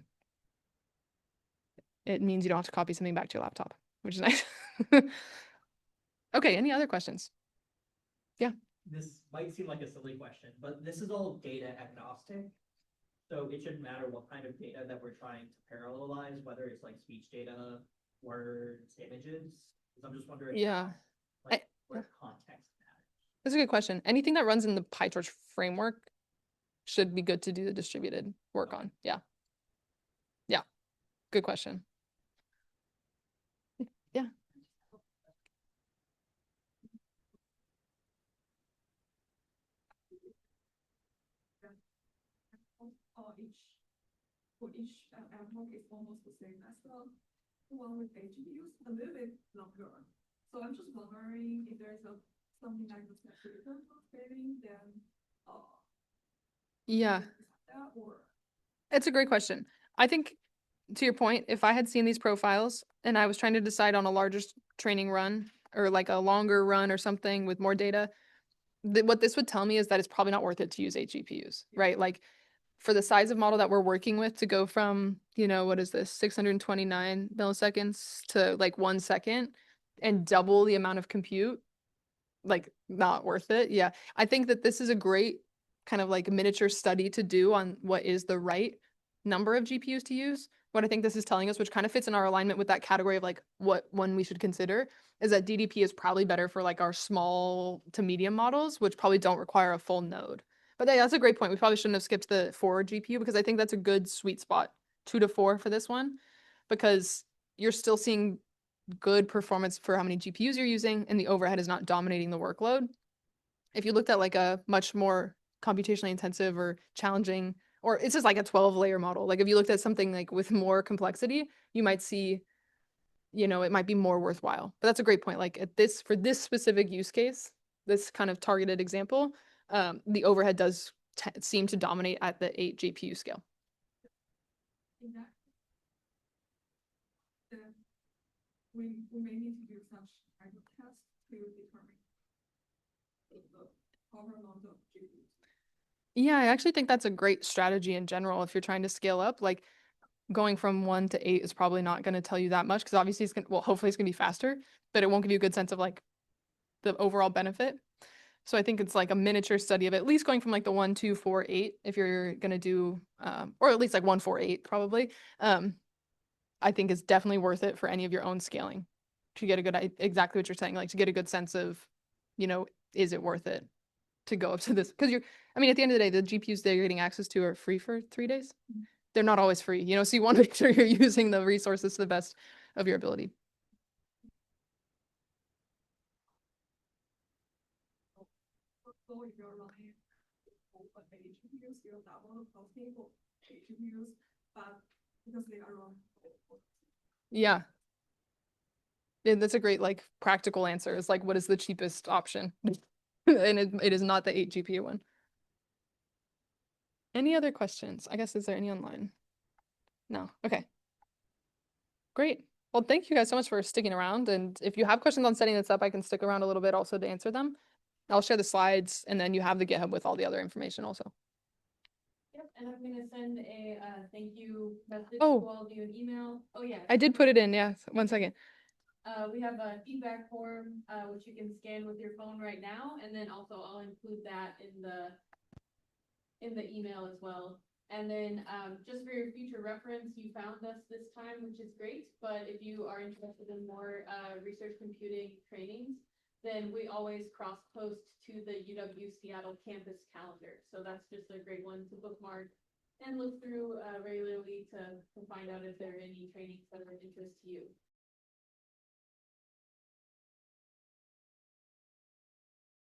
it means you don't have to copy something back to your laptop, which is nice. Okay, any other questions? Yeah. This might seem like a silly question, but this is all data agnostic. So it shouldn't matter what kind of data that we're trying to parallelize, whether it's like speech data, words, images. Because I'm just wondering, Yeah. like, where context matters. That's a good question. Anything that runs in the PyTorch framework should be good to do the distributed work on. Yeah. Yeah. Good question. Yeah. For each ad hoc is almost the same as the one with HGPUs, a little bit longer. So I'm just wondering if there's something like the specific saving, then Yeah. that or It's a great question. I think to your point, if I had seen these profiles and I was trying to decide on a larger training run or like a longer run or something with more data, what this would tell me is that it's probably not worth it to use 8 GPUs, right? Like for the size of model that we're working with to go from, you know, what is this, 629 milliseconds to like 1 second and double the amount of compute, like not worth it. Yeah. I think that this is a great kind of like miniature study to do on what is the right number of GPUs to use. What I think this is telling us, which kind of fits in our alignment with that category of like what one we should consider, is that DDP is probably better for like our small to medium models, which probably don't require a full node. But yeah, that's a great point. We probably shouldn't have skipped the 4 GPU because I think that's a good sweet spot, 2 to 4 for this one, because you're still seeing good performance for how many GPUs you're using and the overhead is not dominating the workload. If you looked at like a much more computationally intensive or challenging, or it's just like a 12-layer model, like if you looked at something like with more complexity, you might see, you know, it might be more worthwhile. But that's a great point. Like at this, for this specific use case, this kind of targeted example, the overhead does seem to dominate at the 8 GPU scale. in that, then we may need to do such kind of test to determine the proper amount of GPUs. Yeah, I actually think that's a great strategy in general. If you're trying to scale up, like going from 1 to 8 is probably not going to tell you that much because obviously it's going to, well, hopefully it's going to be faster, but it won't give you a good sense of like the overall benefit. So I think it's like a miniature study of at least going from like the 1, 2, 4, 8, if you're gonna do, or at least like 1, 4, 8 probably. I think is definitely worth it for any of your own scaling to get a good, exactly what you're saying, like to get a good sense of, is it worth it to go up to this? Because I mean, at the end of the day, the GPUs that you're getting access to are free for 3 days. They're not always free, so you want to make sure you're using the resources to the best of your ability. So if you're running but the GPUs, you're double costing for GPUs, but because they are on. Yeah. Yeah, that's a great like practical answer. It's like, what is the cheapest option? And it is not the 8 GPU one. Any other questions? I guess, is there any online? No. Okay. Great. Well, thank you guys so much for sticking around. And if you have questions on setting this up, I can stick around a little bit also to answer them. I'll share the slides and then you have the GitHub with all the other information also. Yep, and I'm gonna send a thank you message Oh. to all of you, an email. Oh yeah. I did put it in. Yeah. 1 second. We have a feedback form, which you can scan with your phone right now, and then also I'll include that in the email as well. And then, just for your future reference, you found us this time, which is great, but if you are interested in more, research computing trainings, then we always cross-post to the UW Seattle campus calendar. So that's just a great one to bookmark and look through, regularly to find out if there are any trainings that are of interest to you.